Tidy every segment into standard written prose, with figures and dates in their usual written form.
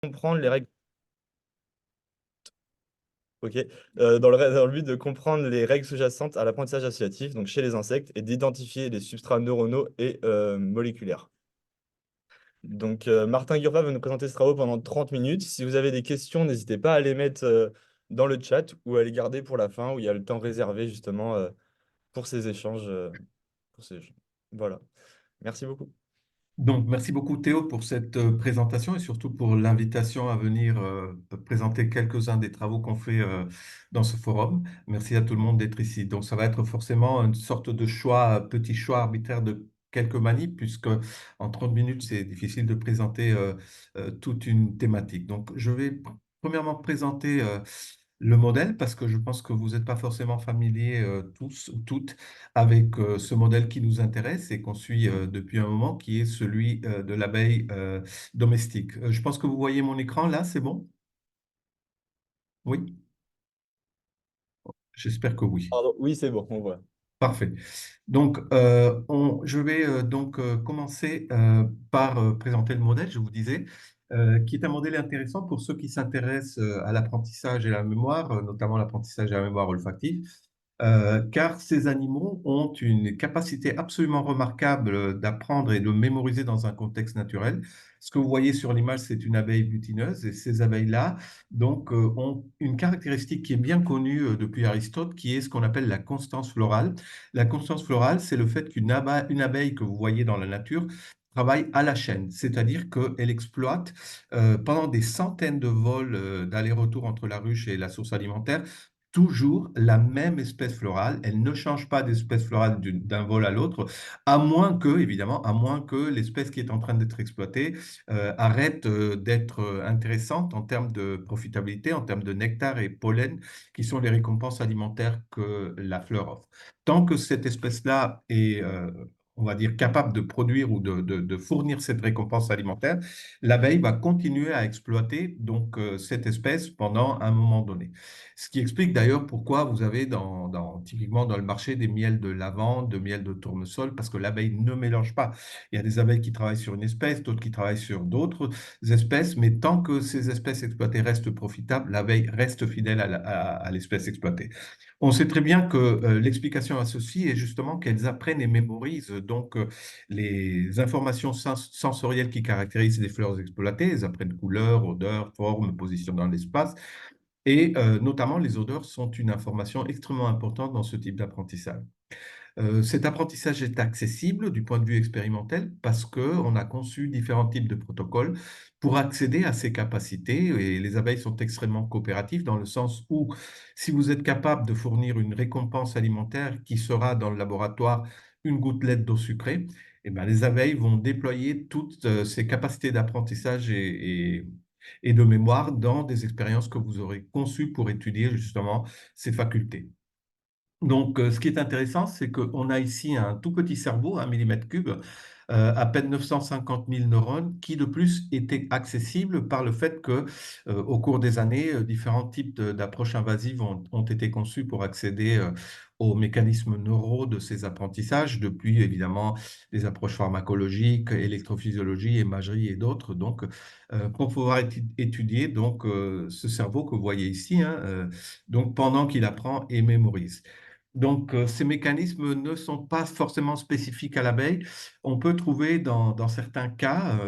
comprendre les règles. Ok. Dans le but de comprendre les règles sous-jacentes à l'apprentissage associatif, donc chez les insectes, et d'identifier les substrats neuronaux et moléculaires. Donc, Martin Gurva va nous présenter ce travaux pendant 30 minutes. Si vous avez des questions, n'hésitez pas à les mettre dans le chat ou à les garder pour la fin, où il y a le temps réservé justement pour ces échanges. Pour ces... Voilà. Merci beaucoup. Donc, merci beaucoup Théo pour cette présentation et surtout pour l'invitation à venir présenter quelques-uns des travaux qu'on fait dans ce forum. Merci à tout le monde d'être ici. Donc, ça va être forcément une sorte de choix, petit choix arbitraire de quelques manips, puisque en 30 minutes, c'est difficile de présenter toute une thématique. Donc, je vais premièrement présenter le modèle, parce que je pense que vous n'êtes pas forcément familiers tous ou toutes avec ce modèle qui nous intéresse et qu'on suit depuis un moment, qui est celui de l'abeille domestique. Je pense que vous voyez mon écran là, c'est bon? Oui, j'espère que oui. Pardon. Oui, c'est bon, on voit. Parfait. Donc, je vais donc commencer par présenter le modèle, je vous disais, qui est un modèle intéressant pour ceux qui s'intéressent à l'apprentissage et à la mémoire, notamment l'apprentissage et la mémoire olfactive. Car ces animaux ont une capacité absolument remarquable d'apprendre et de mémoriser dans un contexte naturel. Ce que vous voyez sur l'image, c'est une abeille butineuse, et ces abeilles-là donc, ont une caractéristique qui est bien connue depuis Aristote, qui est ce qu'on appelle la constance florale. La constance florale, c'est le fait une abeille que vous voyez dans la nature travaille à la chaîne, c'est-à-dire qu'elle exploite pendant des centaines de vols d'aller-retour entre la ruche et la source alimentaire toujours la même espèce florale. Elle ne change pas d'espèce florale d'un vol à l'autre, à moins que, évidemment, à moins que l'espèce qui est en train d'être exploitée arrête d'être intéressante en termes de profitabilité, en termes de nectar et pollen, qui sont les récompenses alimentaires que la fleur offre. Tant que cette espèce-là est on va dire, capable de produire ou de fournir cette récompense alimentaire, l'abeille va continuer à exploiter donc cette espèce pendant un moment donné. Ce qui explique d'ailleurs pourquoi vous avez typiquement dans le marché des miels de lavande, de miel de tournesol, parce que l'abeille ne mélange pas. Il y a des abeilles qui travaillent sur une espèce, d'autres qui travaillent sur d'autres espèces, mais tant que ces espèces exploitées restent profitables, l'abeille reste fidèle à l'espèce exploitée. On sait très bien que l'explication à ceci est justement qu'elles apprennent et mémorisent donc les informations sensorielles qui caractérisent les fleurs exploitées. Elles apprennent couleur, odeur, forme, position dans l'espace. Et notamment, les odeurs sont une information extrêmement importante dans ce type d'apprentissage. Cet apprentissage est accessible du point de vue expérimental parce qu'on a conçu différents types de protocoles pour accéder à ces capacités, et les abeilles sont extrêmement coopératives dans le sens où si vous êtes capable de fournir une récompense alimentaire qui sera dans le laboratoire une gouttelette d'eau sucrée, eh bien, les abeilles vont déployer toutes ces capacités d'apprentissage et de mémoire dans des expériences que vous aurez conçues pour étudier justement ces facultés. Donc, ce qui est intéressant, c'est qu'on a ici un tout petit cerveau, 1 mm3, à peine 950 000 neurones, qui de plus était accessible par le fait que, au cours des années, différents types d'approches invasives ont été conçus pour accéder aux mécanismes neuraux de ces apprentissages, depuis évidemment des approches pharmacologiques, électrophysiologie, imagerie et d'autres. Donc, pour pouvoir étudier donc ce cerveau que vous voyez ici, hein, donc pendant qu'il apprend et mémorise. Donc, ces mécanismes ne sont pas forcément spécifiques à l'abeille. On peut trouver dans certains cas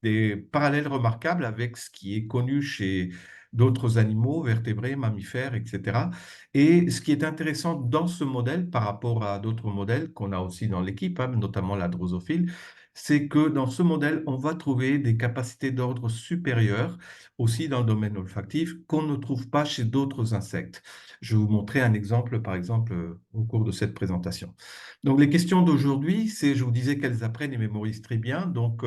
des parallèles remarquables avec ce qui est connu chez d'autres animaux, vertébrés, mammifères, etc. Et ce qui est intéressant dans ce modèle par rapport à d'autres modèles qu'on a aussi dans l'équipe, hein, notamment la drosophile, c'est que dans ce modèle, on va trouver des capacités d'ordre supérieur aussi dans le domaine olfactif qu'on ne trouve pas chez d'autres insectes. Je vais vous montrer un exemple, par exemple, au cours de cette présentation. Donc, les questions d'aujourd'hui, c'est, je vous disais qu'elles apprennent et mémorisent très bien. Donc,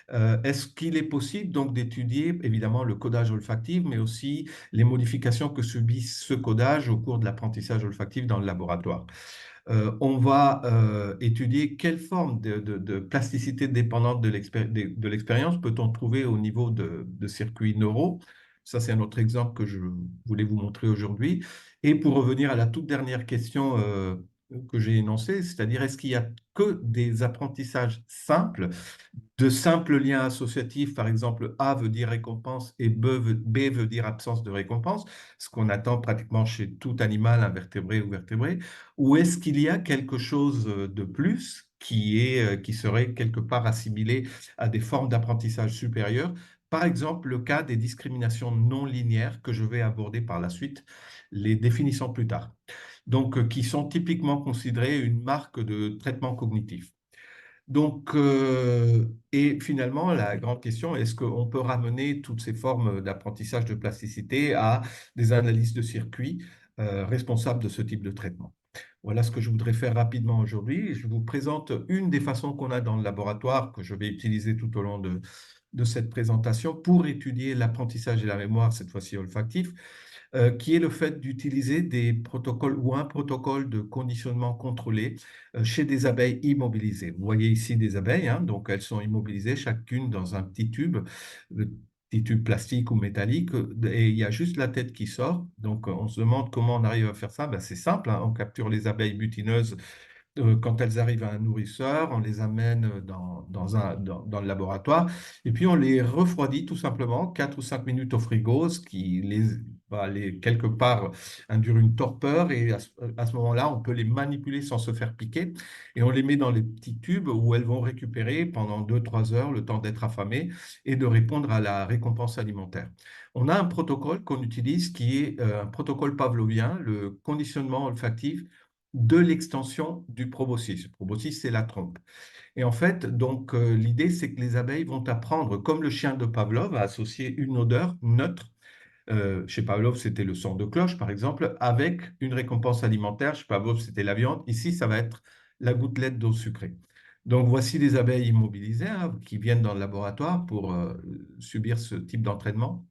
est-ce qu'il est possible donc d'étudier évidemment le codage olfactif, mais aussi les modifications que subit ce codage au cours de l'apprentissage olfactif dans le laboratoire? On va étudier quelle forme de plasticité dépendante de l'expérience peut-on trouver au niveau de circuits neuraux. Ça, c'est un autre exemple que je voulais vous montrer aujourd'hui. Et pour revenir à la toute dernière question que j'ai énoncée, c'est-à-dire est-ce qu'il n'y a que des apprentissages simples de simples liens associatifs, par exemple A veut dire récompense et B veut dire absence de récompense, ce qu'on attend pratiquement chez tout animal, invertébré ou vertébré, ou est-ce qu'il y a quelque chose de plus qui serait quelque part assimilé à des formes d'apprentissage supérieur? Par exemple, le cas des discriminations non linéaires que je vais aborder par la suite, les définissant plus tard. Donc, qui sont typiquement considérées une marque de traitement cognitif. Donc, et finalement, la grande question, est-ce qu'on peut ramener toutes ces formes d'apprentissage de plasticité à des analyses de circuits responsables de ce type de traitement? Voilà ce que je voudrais faire rapidement aujourd'hui. Je vous présente une des façons qu'on a dans le laboratoire que je vais utiliser tout au long de cette présentation pour étudier l'apprentissage et la mémoire, cette fois-ci olfactif, qui est le fait d'utiliser des protocoles ou un protocole de conditionnement contrôlé chez des abeilles immobilisées. Vous voyez ici des abeilles, hein, donc elles sont immobilisées chacune dans un le petit tube plastique ou métallique, et il y a juste la tête qui sort. Donc on se demande comment on arrive à faire ça. Ben, c'est simple, hein, on capture les abeilles butineuses quand elles arrivent à un nourrisseur, on les amène dans le laboratoire et puis on les refroidit tout simplement 4 ou 5 minutes au frigo, ce qui quelque part induire une torpeur et à ce moment-là, on peut les manipuler sans se faire piquer et on les met dans les petits tubes où elles vont récupérer pendant 2 3 heures le temps d'être affamées et de répondre à la récompense alimentaire. On a un protocole qu'on utilise qui est un protocole pavlovien, le conditionnement olfactif de l'extension du proboscis. Le proboscis, c'est la trompe. Et en fait, donc, l'idée, c'est que les abeilles vont apprendre, comme le chien de Pavlov, à associer une odeur neutre. Chez Pavlov, c'était le son de cloche, par exemple, avec une récompense alimentaire. Chez Pavlov, c'était la viande. Ici, ça va être la gouttelette d'eau sucrée. Donc, voici les abeilles immobilisées hein, qui viennent dans le laboratoire pour subir ce type d'entraînement.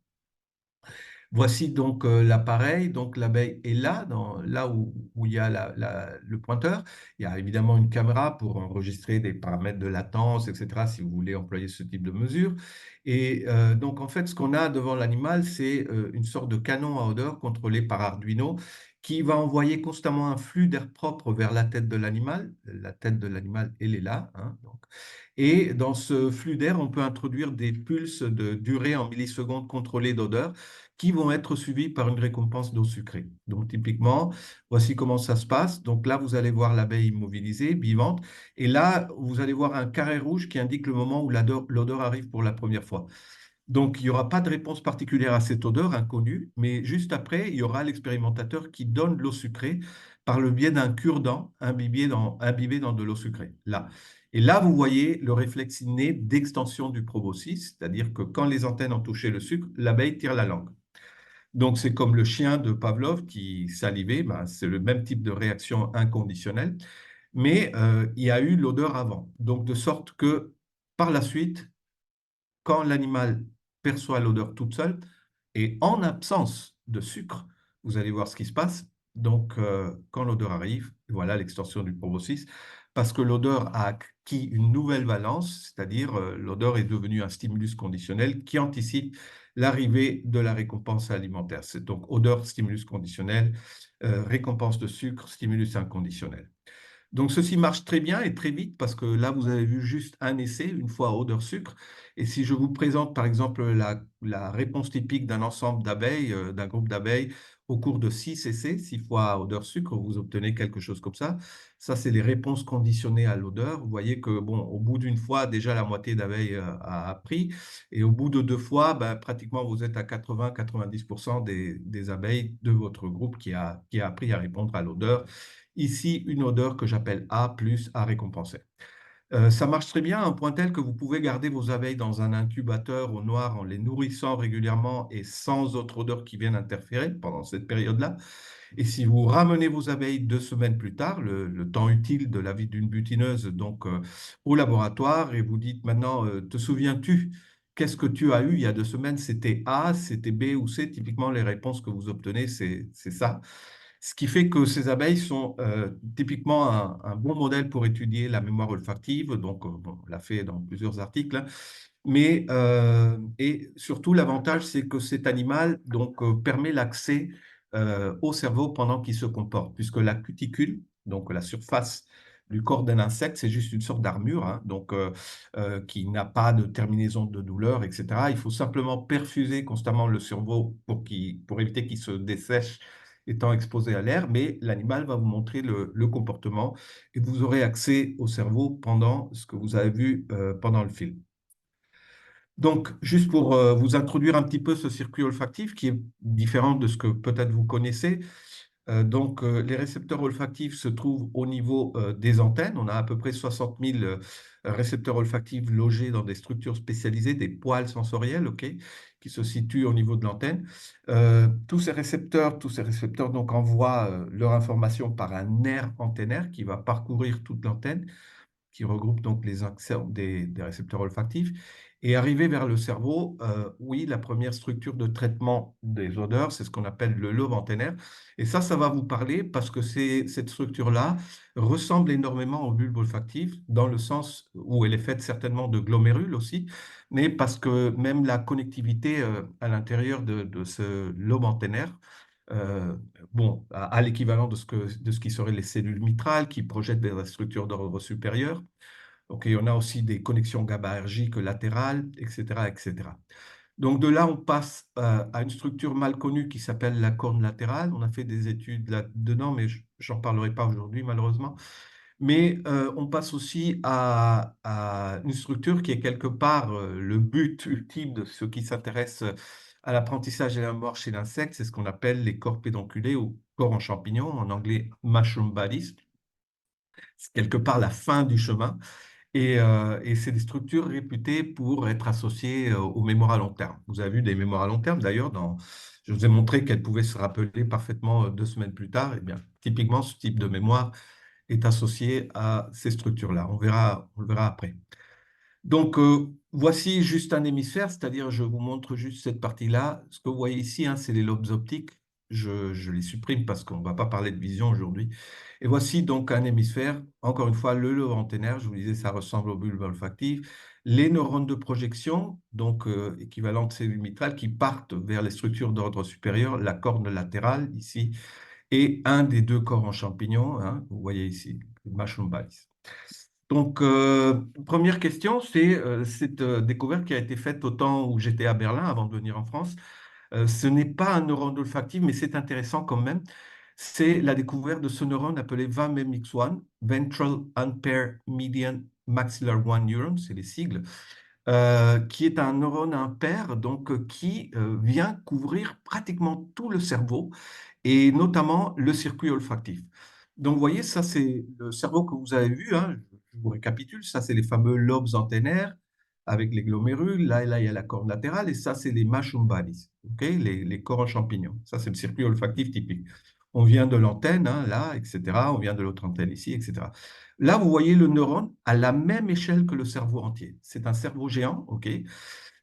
Voici donc l'appareil. Donc l'abeille est là, là où il y a le pointeur. Il y a évidemment une caméra pour enregistrer des paramètres de latence, etc., si vous voulez employer ce type de mesure. Et donc en fait, ce qu'on a devant l'animal, c'est une sorte de canon à odeur contrôlé par Arduino qui va envoyer constamment un flux d'air propre vers la tête de l'animal. La tête de l'animal, elle est là, hein, donc. Et dans ce flux d'air, on peut introduire des pulses de durée en millisecondes contrôlées d'odeur qui vont être suivis par une récompense d'eau sucrée. Donc, typiquement, voici comment ça se passe. Donc là, vous allez voir l'abeille immobilisée, vivante, et là, vous allez voir un carré rouge qui indique le moment où l'odeur arrive pour la première fois. Donc, il n'y aura pas de réponse particulière à cette odeur inconnue, mais juste après, il y aura l'expérimentateur qui donne l'eau sucrée par le biais d'un cure-dent imbibé dans de l'eau sucrée. Là. Et là, vous voyez le réflexe inné d'extension du proboscis, c'est-à-dire que quand les antennes ont touché le sucre, l'abeille tire la langue. Donc, c'est comme le chien de Pavlov qui salivait, ben, c'est le même type de réaction inconditionnelle, mais il y a eu l'odeur avant. Donc, de sorte que par la suite, quand l'animal perçoit l'odeur toute seule et en absence de sucre, vous allez voir ce qui se passe. Donc, quand l'odeur arrive, voilà l'extension du proboscis, parce que l'odeur a acquis une nouvelle valence, c'est-à-dire l'odeur est devenue un stimulus conditionnel qui anticipe l'arrivée de la récompense alimentaire. C'est donc odeur, stimulus conditionnel, récompense de sucre, stimulus inconditionnel. Donc, ceci marche très bien et très vite parce que là, vous avez vu juste un essai, une fois à odeur sucre. Et si je vous présente, par exemple, la réponse typique d'un ensemble d'abeilles, d'un groupe d'abeilles, au cours de 6 essais, 6 fois à odeur sucre, vous obtenez quelque chose comme ça. Ça, c'est les réponses conditionnées à l'odeur. Vous voyez que, bon, au bout d'une fois, déjà la moitié d'abeilles a appris. Et au bout de 2 fois, ben, pratiquement, vous êtes à 80-90% des abeilles de votre groupe qui a appris à répondre à l'odeur. Ici, une odeur que j'appelle A plus à récompenser. Ça marche très bien à un point tel que vous pouvez garder vos abeilles dans un incubateur au noir en les nourrissant régulièrement et sans autre odeur qui vienne interférer pendant cette période-là. Et si vous ramenez vos abeilles 2 semaines plus tard, le temps utile de la vie d'une butineuse, donc au laboratoire, et vous dites maintenant, te souviens-tu, qu'est-ce que tu as eu il y a 2 semaines? C'était A, c'était B ou C. Typiquement, les réponses que vous obtenez, c'est ça. Ce qui fait que ces abeilles sont typiquement un bon modèle pour étudier la mémoire olfactive. Donc, bon, on l'a fait dans plusieurs articles, hein. Mais, et surtout, l'avantage, c'est que cet animal donc, permet l'accès au cerveau pendant qu'il se comporte, puisque la cuticule, donc la surface du corps d'un insecte, c'est juste une sorte d'armure, hein, qui n'a pas de terminaison de douleur, etc. Il faut simplement perfuser constamment le cerveau pour éviter qu'il se dessèche étant exposé à l'air, mais l'animal va vous montrer le comportement et vous aurez accès au cerveau pendant ce que vous avez vu pendant le film. Donc, juste pour vous introduire un petit peu ce circuit olfactif qui est différent de ce que peut-être vous connaissez. Les récepteurs olfactifs se trouvent au niveau des antennes. On a à peu près 60 000 récepteurs olfactifs logés dans des structures spécialisées, des poils sensoriels, ok, qui se situent au niveau de l'antenne. Tous ces récepteurs donc envoient leur information par un nerf antennaire qui va parcourir toute l'antenne, qui regroupe donc les axes des récepteurs olfactifs. Et arrivé vers le cerveau, oui, la première structure de traitement des odeurs, c'est ce qu'on appelle le lobe antennaire. Et ça va vous parler parce que cette structure-là ressemble énormément aux bulbes olfactives, dans le sens où elle est faite certainement de glomérules aussi, mais parce que même la connectivité à l'intérieur de ce lobe antennaire, euh, bon, à l'équivalent de ce qui seraient les cellules mitrales qui projettent vers la structure d'ordre supérieur. Donc, on a aussi des connexions GABAergiques latérales, etc., etc. Donc, de là, on passe à une structure mal connue qui s'appelle la corne latérale. On a fait des études là-dedans, mais j'en parlerai pas aujourd'hui, malheureusement. Mais on passe aussi à une structure qui est quelque part le but ultime de ceux qui s'intéressent à l'apprentissage et à la mort chez l'insecte. C'est ce qu'on appelle les corps pédonculés ou corps en champignon, en anglais mushroom bodies. C'est quelque part la fin du chemin. Et c'est des structures réputées pour être associées aux mémoires à long terme. Vous avez vu des mémoires à long terme, d'ailleurs, je vous ai montré qu'elles pouvaient se rappeler parfaitement 2 semaines plus tard. Eh bien, typiquement, ce type de mémoire est associé à ces structures-là. On le verra après. Donc, voici juste un hémisphère, c'est-à-dire je vous montre juste cette partie-là. Ce que vous voyez ici, hein, c'est les lobes optiques. Je les supprime parce qu'on ne va pas parler de vision aujourd'hui. Et voici donc un hémisphère. Encore une fois, le lobe antennaire, je vous disais, ça ressemble au bulbe olfactif. Les neurones de projection, donc équivalentes cellules mitrales, qui partent vers les structures d'ordre supérieur, la corne latérale ici, et un des deux corps en champignon, hein, vous voyez ici, le mushroom bodies. Donc, première question, c'est cette découverte qui a été faite au temps où j'étais à Berlin avant de venir en France. Ce n'est pas un neurone olfactif, mais c'est intéressant quand même. C'est la découverte de ce neurone appelé VAMMX1, Ventral Unpaired Median Maxillar 1 Neuron, c'est les sigles, qui est un neurone impair, donc qui vient couvrir pratiquement tout le cerveau et notamment le circuit olfactif. Donc, vous voyez, ça, c'est le cerveau que vous avez vu, hein. Je vous récapitule. Ça, c'est les fameux lobes antennaires avec les glomérules. Là, il y a la corne latérale. Et ça, c'est les mushroom bodies, okay, les corps en champignons. Ça, c'est le circuit olfactif typique. On vient de l'antenne, hein, là, etc. On vient de l'autre antenne ici, etc. Là, vous voyez le neurone à la même échelle que le cerveau entier. C'est un cerveau géant, OK,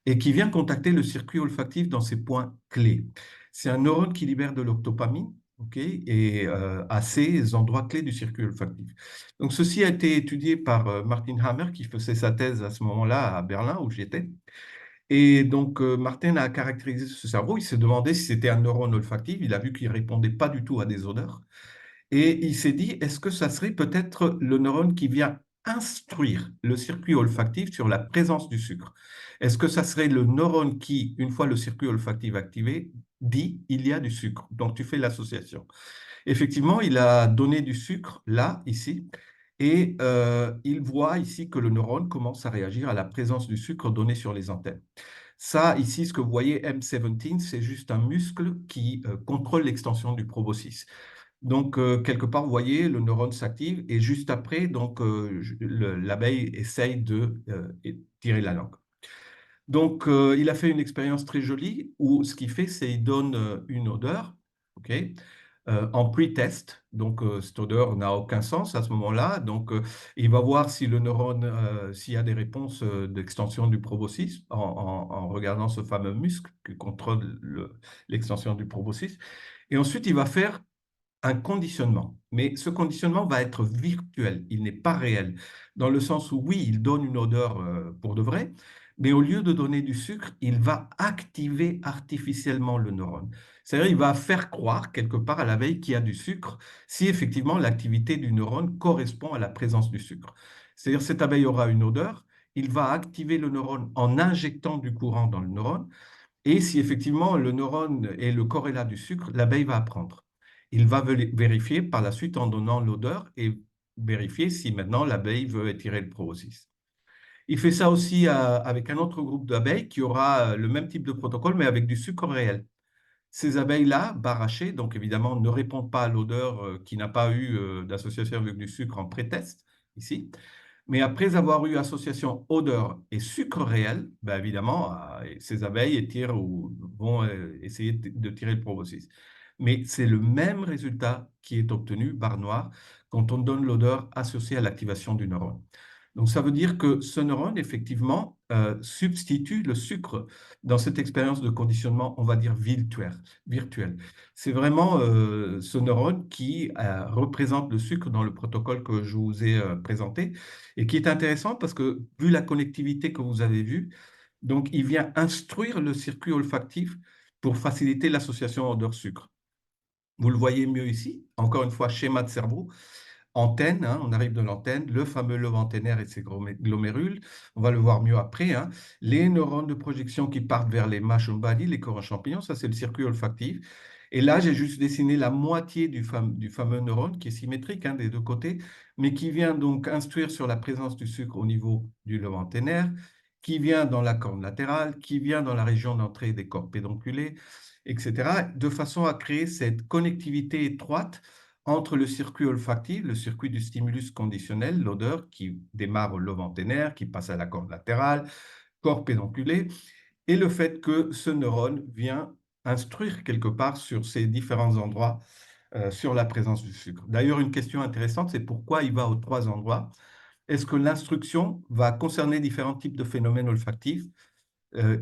et qui vient contacter le circuit olfactif dans ses points clés. C'est un neurone qui libère de l'octopamine, ok, et à ces endroits clés du circuit olfactif. Donc, ceci a été étudié par Martin Hammer, qui faisait sa thèse à ce moment-là à Berlin, où j'étais. Et donc, Martin a caractérisé ce cerveau. Il s'est demandé si c'était un neurone olfactif. Il a vu qu'il ne répondait pas du tout à des odeurs. Et il s'est dit, est-ce que ça serait peut-être le neurone qui vient instruire le circuit olfactif sur la présence du sucre? Est-ce que ça serait le neurone qui, une fois le circuit olfactif activé, dit il y a du sucre? Donc tu fais l'association. Effectivement, il a donné du sucre là, ici, et il voit ici que le neurone commence à réagir à la présence du sucre donné sur les antennes. Ça, ici, ce que vous voyez, M17, c'est juste un muscle qui contrôle l'extension du proboscis. Donc, quelque part, vous voyez, le neurone s'active et juste après, donc, l'abeille essaye de tirer la langue. Donc, il a fait une expérience très jolie où ce qu'il fait, c'est qu'il donne une odeur, ok, en pre-test. Donc, cette odeur n'a aucun sens à ce moment-là. Donc, il va voir si le neurone, s'il y a des réponses d'extension du proboscis en regardant ce fameux muscle qui contrôle l'extension du proboscis. Et ensuite, il va faire un conditionnement. Mais ce conditionnement va être virtuel, il n'est pas réel. Dans le sens où, oui, il donne une odeur pour de vrai, mais au lieu de donner du sucre, il va activer artificiellement le neurone. C'est-à-dire, il va faire croire quelque part à l'abeille qu'il y a du sucre si effectivement l'activité du neurone correspond à la présence du sucre. C'est-à-dire, cette abeille aura une odeur, il va activer le neurone en injectant du courant dans le neurone, et si effectivement le neurone est le corrélat du sucre, l'abeille va apprendre. Il va vérifier par la suite en donnant l'odeur et vérifier si maintenant l'abeille veut étirer le proboscis. Il fait ça aussi avec un autre groupe d'abeilles qui aura le même type de protocole, mais avec du sucre réel. Ces abeilles-là, barrachées, donc évidemment, ne répondent pas à l'odeur qui n'a pas eu d'association avec du sucre en pré-test, ici. Mais après avoir eu association odeur et sucre réel, ben évidemment, ces abeilles étirent ou vont essayer de tirer le proboscis. Mais c'est le même résultat qui est obtenu, barre noire, quand on donne l'odeur associée à l'activation du neurone. Donc ça veut dire que ce neurone, effectivement, substitue le sucre dans cette expérience de conditionnement, on va dire, virtuel. C'est vraiment ce neurone qui représente le sucre dans le protocole que je vous ai présenté et qui est intéressant parce que, vu la connectivité que vous avez vue, donc il vient instruire le circuit olfactif pour faciliter l'association odeur-sucre. Vous le voyez mieux ici, encore une fois, schéma de cerveau. Antenne, hein, on arrive de l'antenne, le fameux lobe antennaire et ses glomérules, on va le voir mieux après, hein. Les neurones de projection qui partent vers les mushroom body, les corps en champignons, ça c'est le circuit olfactif. Et là, j'ai juste dessiné la moitié du fameux neurone qui est symétrique hein, des deux côtés, mais qui vient donc instruire sur la présence du sucre au niveau du lobe antennaire, qui vient dans la corne latérale, qui vient dans la région d'entrée des corps pédonculés, etc., de façon à créer cette connectivité étroite entre le circuit olfactif, le circuit du stimulus conditionnel, l'odeur qui démarre au lobe antennaire, qui passe à la corne latérale, corps pédonculé, et le fait que ce neurone vient instruire quelque part sur ces différents endroits sur la présence du sucre. D'ailleurs, une question intéressante, c'est pourquoi il va aux trois endroits. Est-ce que l'instruction va concerner différents types de phénomènes olfactifs,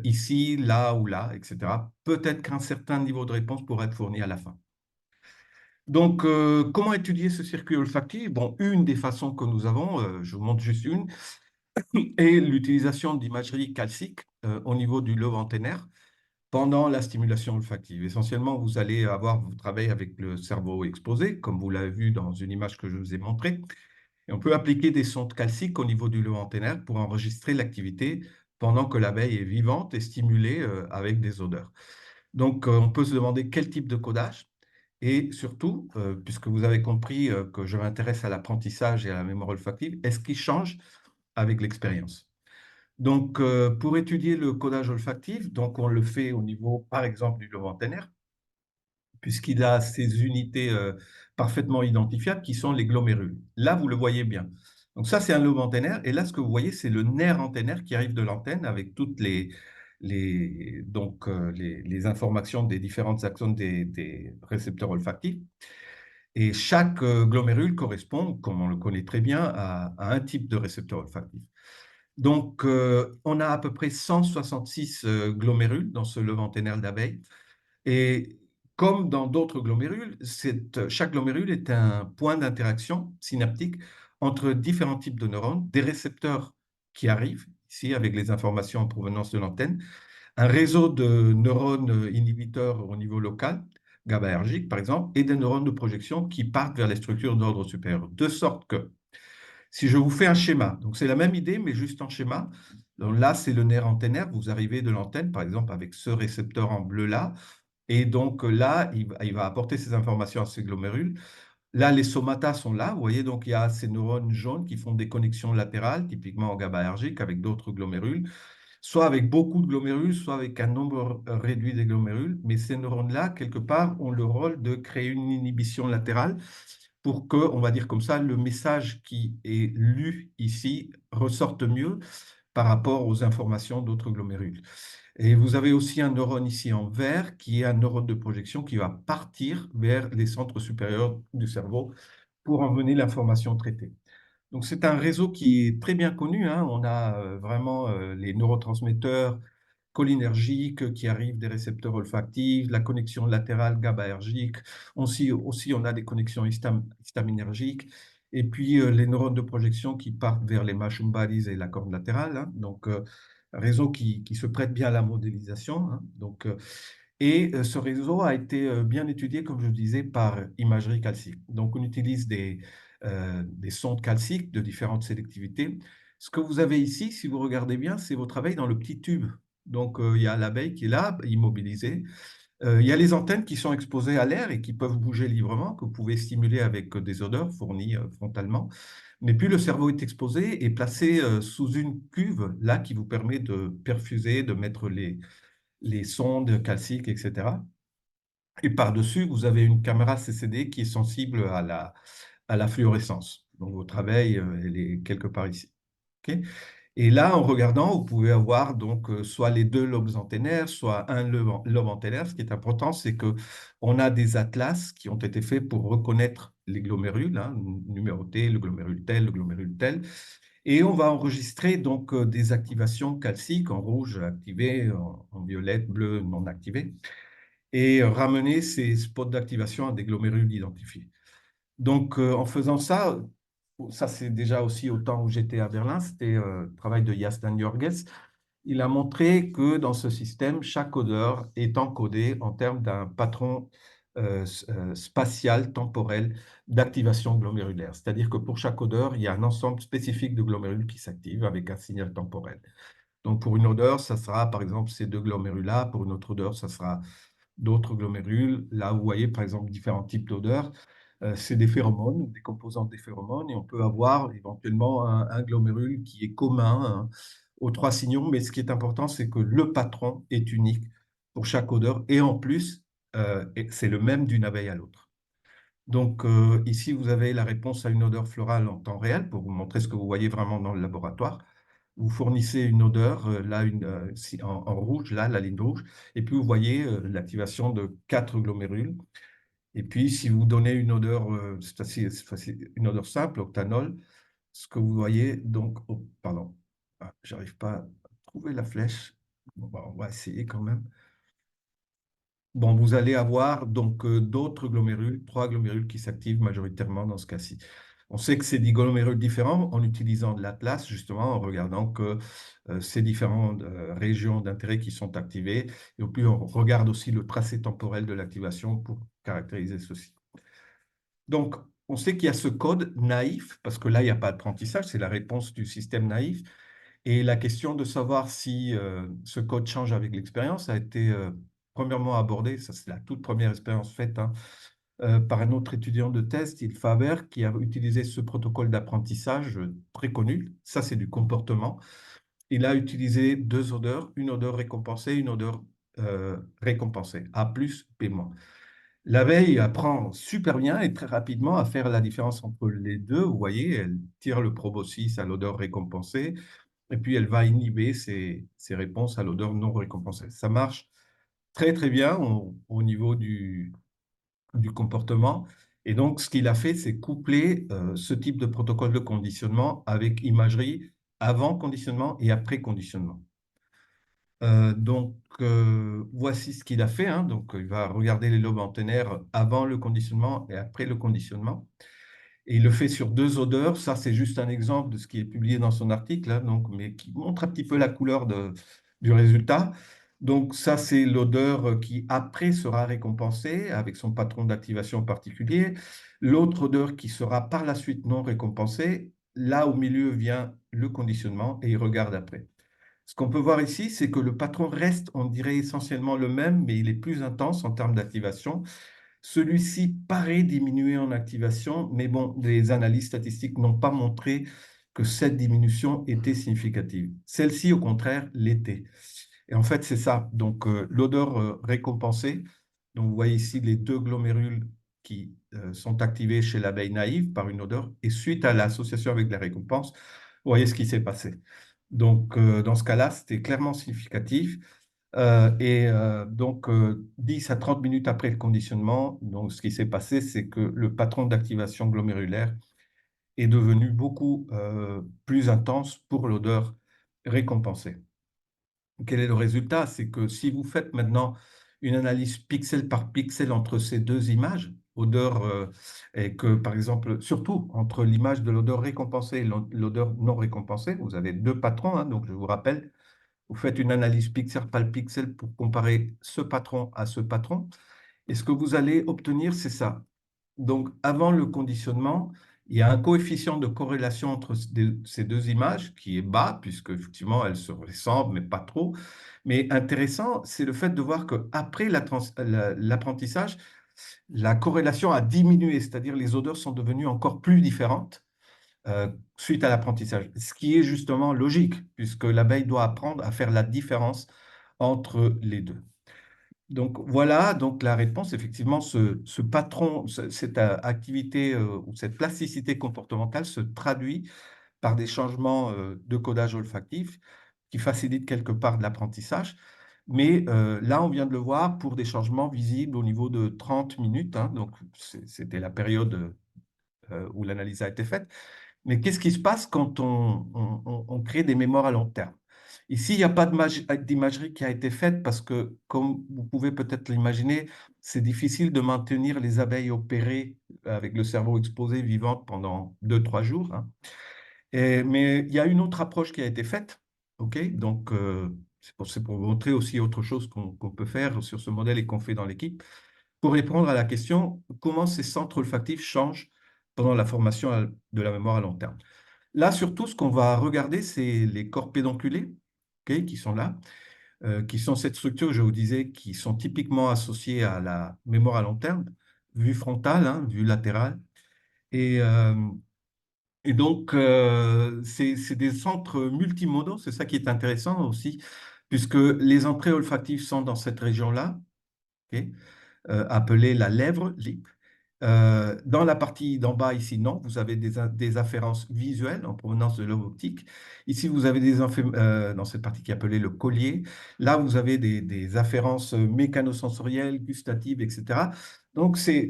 ici, là ou là, etc. Peut-être qu'un certain niveau de réponse pourrait être fourni à la fin. Donc, comment étudier ce circuit olfactif? Bon, une des façons que nous avons, je vous montre juste une, est l'utilisation d'imagerie calcique au niveau du lobe antennaire pendant la stimulation olfactive. Essentiellement, vous allez vous travaillez avec le cerveau exposé, comme vous l'avez vu dans une image que je vous ai montrée, et on peut appliquer des sondes calciques au niveau du lobe antennaire pour enregistrer l'activité pendant que l'abeille est vivante et stimulée avec des odeurs. Donc, on peut se demander quel type de codage. Et surtout, puisque vous avez compris que je m'intéresse à l'apprentissage et à la mémoire olfactive, est-ce qu'il change avec l'expérience? Donc, pour étudier le codage olfactif, donc on le fait au niveau, par exemple, du lobe antennaire, puisqu'il a ces unités parfaitement identifiables qui sont les glomérules. Là, vous le voyez bien. Donc ça, c'est un lobe antennaire. Et là, ce que vous voyez, c'est le nerf antennaire qui arrive de l'antenne avec toutes les informations des différentes axones des récepteurs olfactifs. Et chaque glomérule correspond, comme on le connaît très bien, à un type de récepteur olfactif. Donc, on a à peu près 166 glomérules dans ce lobe antennaire d'abeille. Et comme dans d'autres glomérules, chaque glomérule est un point d'interaction synaptique entre différents types de neurones, des récepteurs qui arrivent ici avec les informations en provenance de l'antenne, un réseau de neurones inhibiteurs au niveau local, GABAergiques par exemple, et des neurones de projection qui partent vers les structures d'ordre supérieur. De sorte que, si je vous fais un schéma, donc c'est la même idée, mais juste en schéma, donc là c'est le nerf antennaire, vous arrivez de l'antenne, par exemple avec ce récepteur en bleu là, et donc là, il va apporter ces informations à ces glomérules. Là, les somatas sont là. Vous voyez, donc il y a ces neurones jaunes qui font des connexions latérales, typiquement en GABAergique, avec d'autres glomérules, soit avec beaucoup de glomérules, soit avec un nombre réduit des glomérules. Mais ces neurones-là, quelque part, ont le rôle de créer une inhibition latérale pour que, on va dire comme ça, le message qui est lu ici ressorte mieux par rapport aux informations d'autres glomérules. Et vous avez aussi un neurone ici en vert qui est un neurone de projection qui va partir vers les centres supérieurs du cerveau pour emmener l'information traitée. Donc c'est un réseau qui est très bien connu, hein. On a vraiment les neurotransmetteurs cholinergiques qui arrivent des récepteurs olfactifs, la connexion latérale GABAergique, aussi on a des connexions histaminergiques, et puis les neurones de projection qui partent vers les mushroom bodies et la corne latérale, hein. Donc, un réseau qui se prête bien à la modélisation, hein. Donc, Et ce réseau a été bien étudié, comme je disais, par imagerie calcique. Donc, on utilise des sondes calciques de différentes sélectivités. Ce que vous avez ici, si vous regardez bien, c'est votre abeille dans le petit tube. Donc, il y a l'abeille qui est là, immobilisée. Il y a les antennes qui sont exposées à l'air et qui peuvent bouger librement, que vous pouvez stimuler avec des odeurs fournies frontalement. Mais puis, le cerveau est exposé et placé sous une cuve, là, qui vous permet de perfuser, de mettre les sondes calciques, etc. Et par-dessus, vous avez une caméra CCD qui est sensible à la fluorescence. Donc, votre abeille, elle est quelque part ici. OK. Et là, en regardant, vous pouvez avoir donc soit les deux lobes antennaires, soit un lobe antennaire. Ce qui est important, c'est que on a des atlas qui ont été faits pour reconnaître les glomérules, hein, numéroter le glomérule tel, le glomérule tel. Et on va enregistrer donc des activations calciques en rouge activées, en violette, bleu non activées, et ramener ces spots d'activation à des glomérules identifiés. Donc, en faisant ça, ça c'est déjà aussi au temps où j'étais à Berlin, c'était le travail de Jastan Jorges. Il a montré que dans ce système, chaque odeur est encodée en termes d'un patron spatial, temporel d'activation glomérulaire. C'est-à-dire que pour chaque odeur, il y a un ensemble spécifique de glomérules qui s'activent avec un signal temporel. Donc, pour une odeur, ça sera par exemple ces deux glomérules-là. Pour une autre odeur, ça sera d'autres glomérules. Là, vous voyez par exemple différents types d'odeurs. C'est des phéromones ou des composantes des phéromones et on peut avoir éventuellement un glomérule qui est commun hein, aux trois signaux. Mais ce qui est important, c'est que le patron est unique pour chaque odeur et en plus, c'est le même d'une abeille à l'autre. Donc ici, vous avez la réponse à une odeur florale en temps réel pour vous montrer ce que vous voyez vraiment dans le laboratoire. Vous fournissez une odeur, là en rouge, là la ligne rouge, et puis vous voyez l'activation de quatre glomérules. Et puis si vous donnez une odeur, une odeur simple, octanol, ce que vous voyez, donc, oh, pardon, j'arrive pas à trouver la flèche. Bon, bah, on va essayer quand même. Bon, vous allez avoir donc d'autres glomérules, trois glomérules qui s'activent majoritairement dans ce cas-ci. On sait que c'est des glomérules différents en utilisant de l'atlas, justement, en regardant que ces différentes régions d'intérêt qui sont activées. Et puis, on regarde aussi le tracé temporel de l'activation pour caractériser ceci. Donc, on sait qu'il y a ce code naïf, parce que là, il n'y a pas d'apprentissage, c'est la réponse du système naïf. Et la question de savoir si ce code change avec l'expérience a été premièrement abordée, ça c'est la toute première expérience faite hein, par un autre étudiant de thèse, Till Faber, qui a utilisé ce protocole d'apprentissage très connu. Ça, c'est du comportement. Il a utilisé deux odeurs, une odeur récompensée, une odeur récompensée, A plus, B moins. L'abeille apprend super bien et très rapidement à faire la différence entre les deux. Vous voyez, elle tire le proboscis à l'odeur récompensée et puis elle va inhiber ses réponses à l'odeur non récompensée. Ça marche très très bien au niveau du comportement. Et donc, ce qu'il a fait, c'est coupler ce type de protocole de conditionnement avec imagerie avant conditionnement et après conditionnement. Voici ce qu'il a fait. Hein. Donc, il va regarder les lobes antennaires avant le conditionnement et après le conditionnement. Et il le fait sur deux odeurs. Ça, c'est juste un exemple de ce qui est publié dans son article, hein, donc, mais qui montre un petit peu la couleur du résultat. Donc, ça, c'est l'odeur qui, après, sera récompensée avec son patron d'activation particulier. L'autre odeur qui sera par la suite non récompensée. Là, au milieu, vient le conditionnement et il regarde après. Ce qu'on peut voir ici, c'est que le patron reste, on dirait, essentiellement le même, mais il est plus intense en termes d'activation. Celui-ci paraît diminuer en activation, mais bon, les analyses statistiques n'ont pas montré que cette diminution était significative. Celle-ci, au contraire, l'était. Et en fait, c'est ça. Donc, l'odeur récompensée. Donc, vous voyez ici les deux glomérules qui sont activés chez l'abeille naïve par une odeur. Et suite à l'association avec la récompense, vous voyez ce qui s'est passé. Donc, dans ce cas-là, c'était clairement significatif. Donc, 10 à 30 minutes après le conditionnement, donc, ce qui s'est passé, c'est que le patron d'activation glomérulaire est devenu beaucoup plus intense pour l'odeur récompensée. Quel est le résultat? C'est que si vous faites maintenant une analyse pixel par pixel entre ces deux images, odeur, et que par exemple, surtout entre l'image de l'odeur récompensée et l'odeur non récompensée, vous avez deux patrons, hein, donc je vous rappelle, vous faites une analyse pixel par pixel pour comparer ce patron à ce patron. Et ce que vous allez obtenir, c'est ça. Donc, avant le conditionnement, il y a un coefficient de corrélation entre ces deux images qui est bas, puisque effectivement elles se ressemblent, mais pas trop. Mais intéressant, c'est le fait de voir qu'après l'apprentissage, la corrélation a diminué, c'est-à-dire les odeurs sont devenues encore plus différentes suite à l'apprentissage. Ce qui est justement logique, puisque l'abeille doit apprendre à faire la différence entre les deux. Donc voilà, donc la réponse, effectivement, ce patron, cette activité ou cette plasticité comportementale se traduit par des changements de codage olfactif qui facilitent quelque part de l'apprentissage. Mais là, on vient de le voir pour des changements visibles au niveau de 30 minutes, hein, donc c'était la période où l'analyse a été faite. Mais qu'est-ce qui se passe quand on crée des mémoires à long terme? Ici, il n'y a pas d'imagerie qui a été faite parce que, comme vous pouvez peut-être l'imaginer, c'est difficile de maintenir les abeilles opérées avec le cerveau exposé vivantes pendant 2, 3 jours, hein. Mais il y a une autre approche qui a été faite. OK? Donc, c'est pour vous montrer aussi autre chose qu'on peut faire sur ce modèle et qu'on fait dans l'équipe pour répondre à la question comment ces centres olfactifs changent pendant la formation de la mémoire à long terme. Là, surtout, ce qu'on va regarder, c'est les corps pédonculés, ok, qui sont là, qui sont cette structure, je vous disais, qui sont typiquement associées à la mémoire à long terme, vue frontale, hein, vue latérale. Et, euh, et donc, c'est des centres multimodaux, c'est ça qui est intéressant aussi, puisque les entrées olfactives sont dans cette région-là, ok, appelée la lèvre, lip. Dans la partie d'en bas, ici, non, vous avez des afférences visuelles en provenance de lobe optique. Ici, vous avez dans cette partie qui est appelée le collier. Là, vous avez des afférences mécanosensorielles, gustatives, etc. Donc, c'est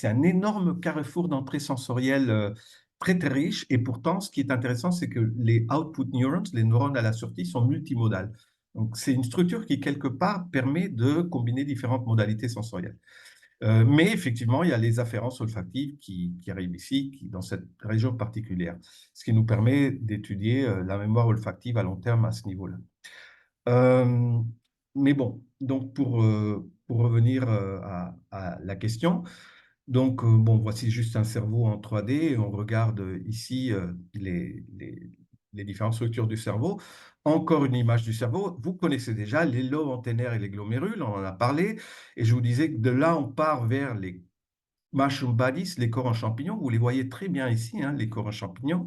un énorme carrefour d'entrée sensorielle très, très riche. Et pourtant, ce qui est intéressant, c'est que les output neurons, les neurones à la sortie, sont multimodales. Donc, c'est une structure qui, quelque part, permet de combiner différentes modalités sensorielles. Mais effectivement, il y a les afférences olfactives qui arrivent ici, dans cette région particulière, ce qui nous permet d'étudier la mémoire olfactive à long terme à ce niveau-là. Euh, mais bon, donc pour revenir à la question, donc bon, voici juste un cerveau en 3D et on regarde ici les différentes structures du cerveau. Encore une image du cerveau. Vous connaissez déjà les lobes antennaires et les glomérules, on en a parlé, et je vous disais que de là, on part vers les mushroom bodies, les corps en champignons. Vous les voyez très bien ici, hein, les corps en champignons.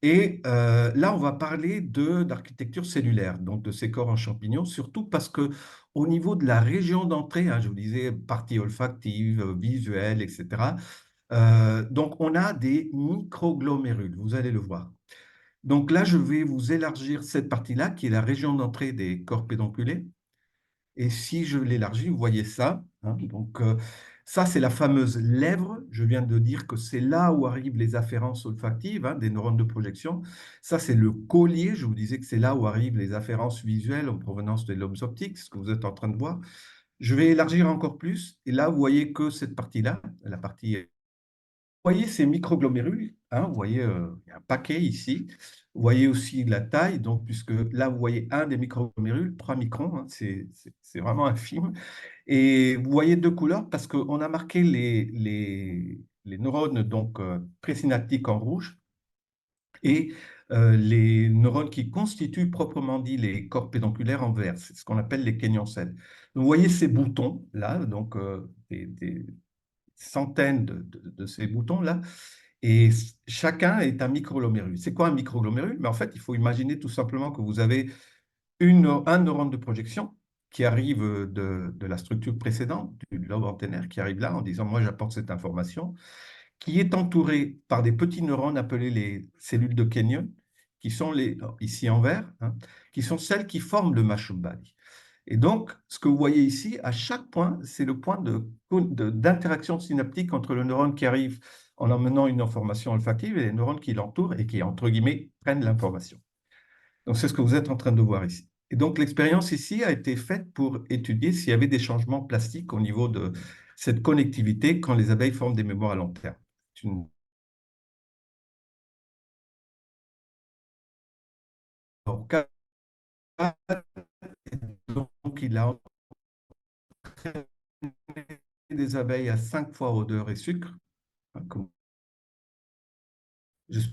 Et là, on va parler d'architecture cellulaire, donc de ces corps en champignons, surtout parce que au niveau de la région d'entrée, hein, je vous disais partie olfactive, visuelle, etc. Donc, on a des microglomérules, vous allez le voir. Donc là, je vais vous élargir cette partie-là, qui est la région d'entrée des corps pédonculés. Et si je l'élargis, vous voyez ça, hein, donc, ça, c'est la fameuse lèvre. Je viens de dire que c'est là où arrivent les afférences olfactives, hein, des neurones de projection. Ça, c'est le collier. Je vous disais que c'est là où arrivent les afférences visuelles en provenance des lobes optiques, ce que vous êtes en train de voir. Je vais élargir encore plus. Et là, vous voyez que cette partie-là, la partie voyez ces microglomérules, hein, vous voyez, il y a un paquet ici. Vous voyez aussi la taille, donc, puisque là, vous voyez un des microglomérules, 3 microns, hein, c'est vraiment infime. Et vous voyez deux couleurs parce qu'on a marqué les neurones donc, présynaptiques en rouge et les neurones qui constituent proprement dit les corps pédonculaires en vert. C'est ce qu'on appelle les kenyoncèles. Vous voyez ces boutons-là, donc des centaines de ces boutons-là, et chacun est un microglomérule. C'est quoi un microglomérule? Mais en fait, il faut imaginer tout simplement que vous avez un neurone de projection qui arrive de la structure précédente, du lobe antennaire, qui arrive là en disant, moi j'apporte cette information, qui est entouré par des petits neurones appelés les cellules de Kenyon, qui sont ici en vert, hein, qui sont celles qui forment le mushroom body. Et donc, ce que vous voyez ici, à chaque point, c'est le point d'interaction synaptique entre le neurone qui arrive en emmenant une information olfactive et les neurones qui l'entourent et qui, entre guillemets, prennent l'information. Donc, c'est ce que vous êtes en train de voir ici. Et donc, l'expérience ici a été faite pour étudier s'il y avait des changements plastiques au niveau de cette connectivité quand les abeilles forment des mémoires à long terme. C'est une Donc, il a entraîné des abeilles à 5 fois odeur et sucre. Je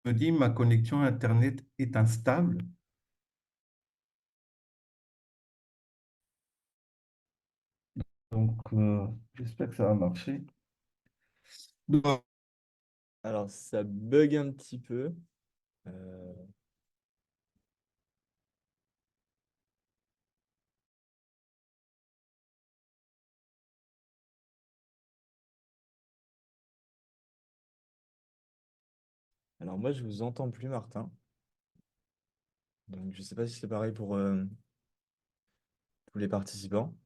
me dis, ma connexion Internet est instable. Donc, j'espère que ça va marcher. Donc, Alors, ça bug un petit peu. Euh, Alors, moi, je vous entends plus, Martin. Donc, je sais pas si c'est pareil pour tous les participants.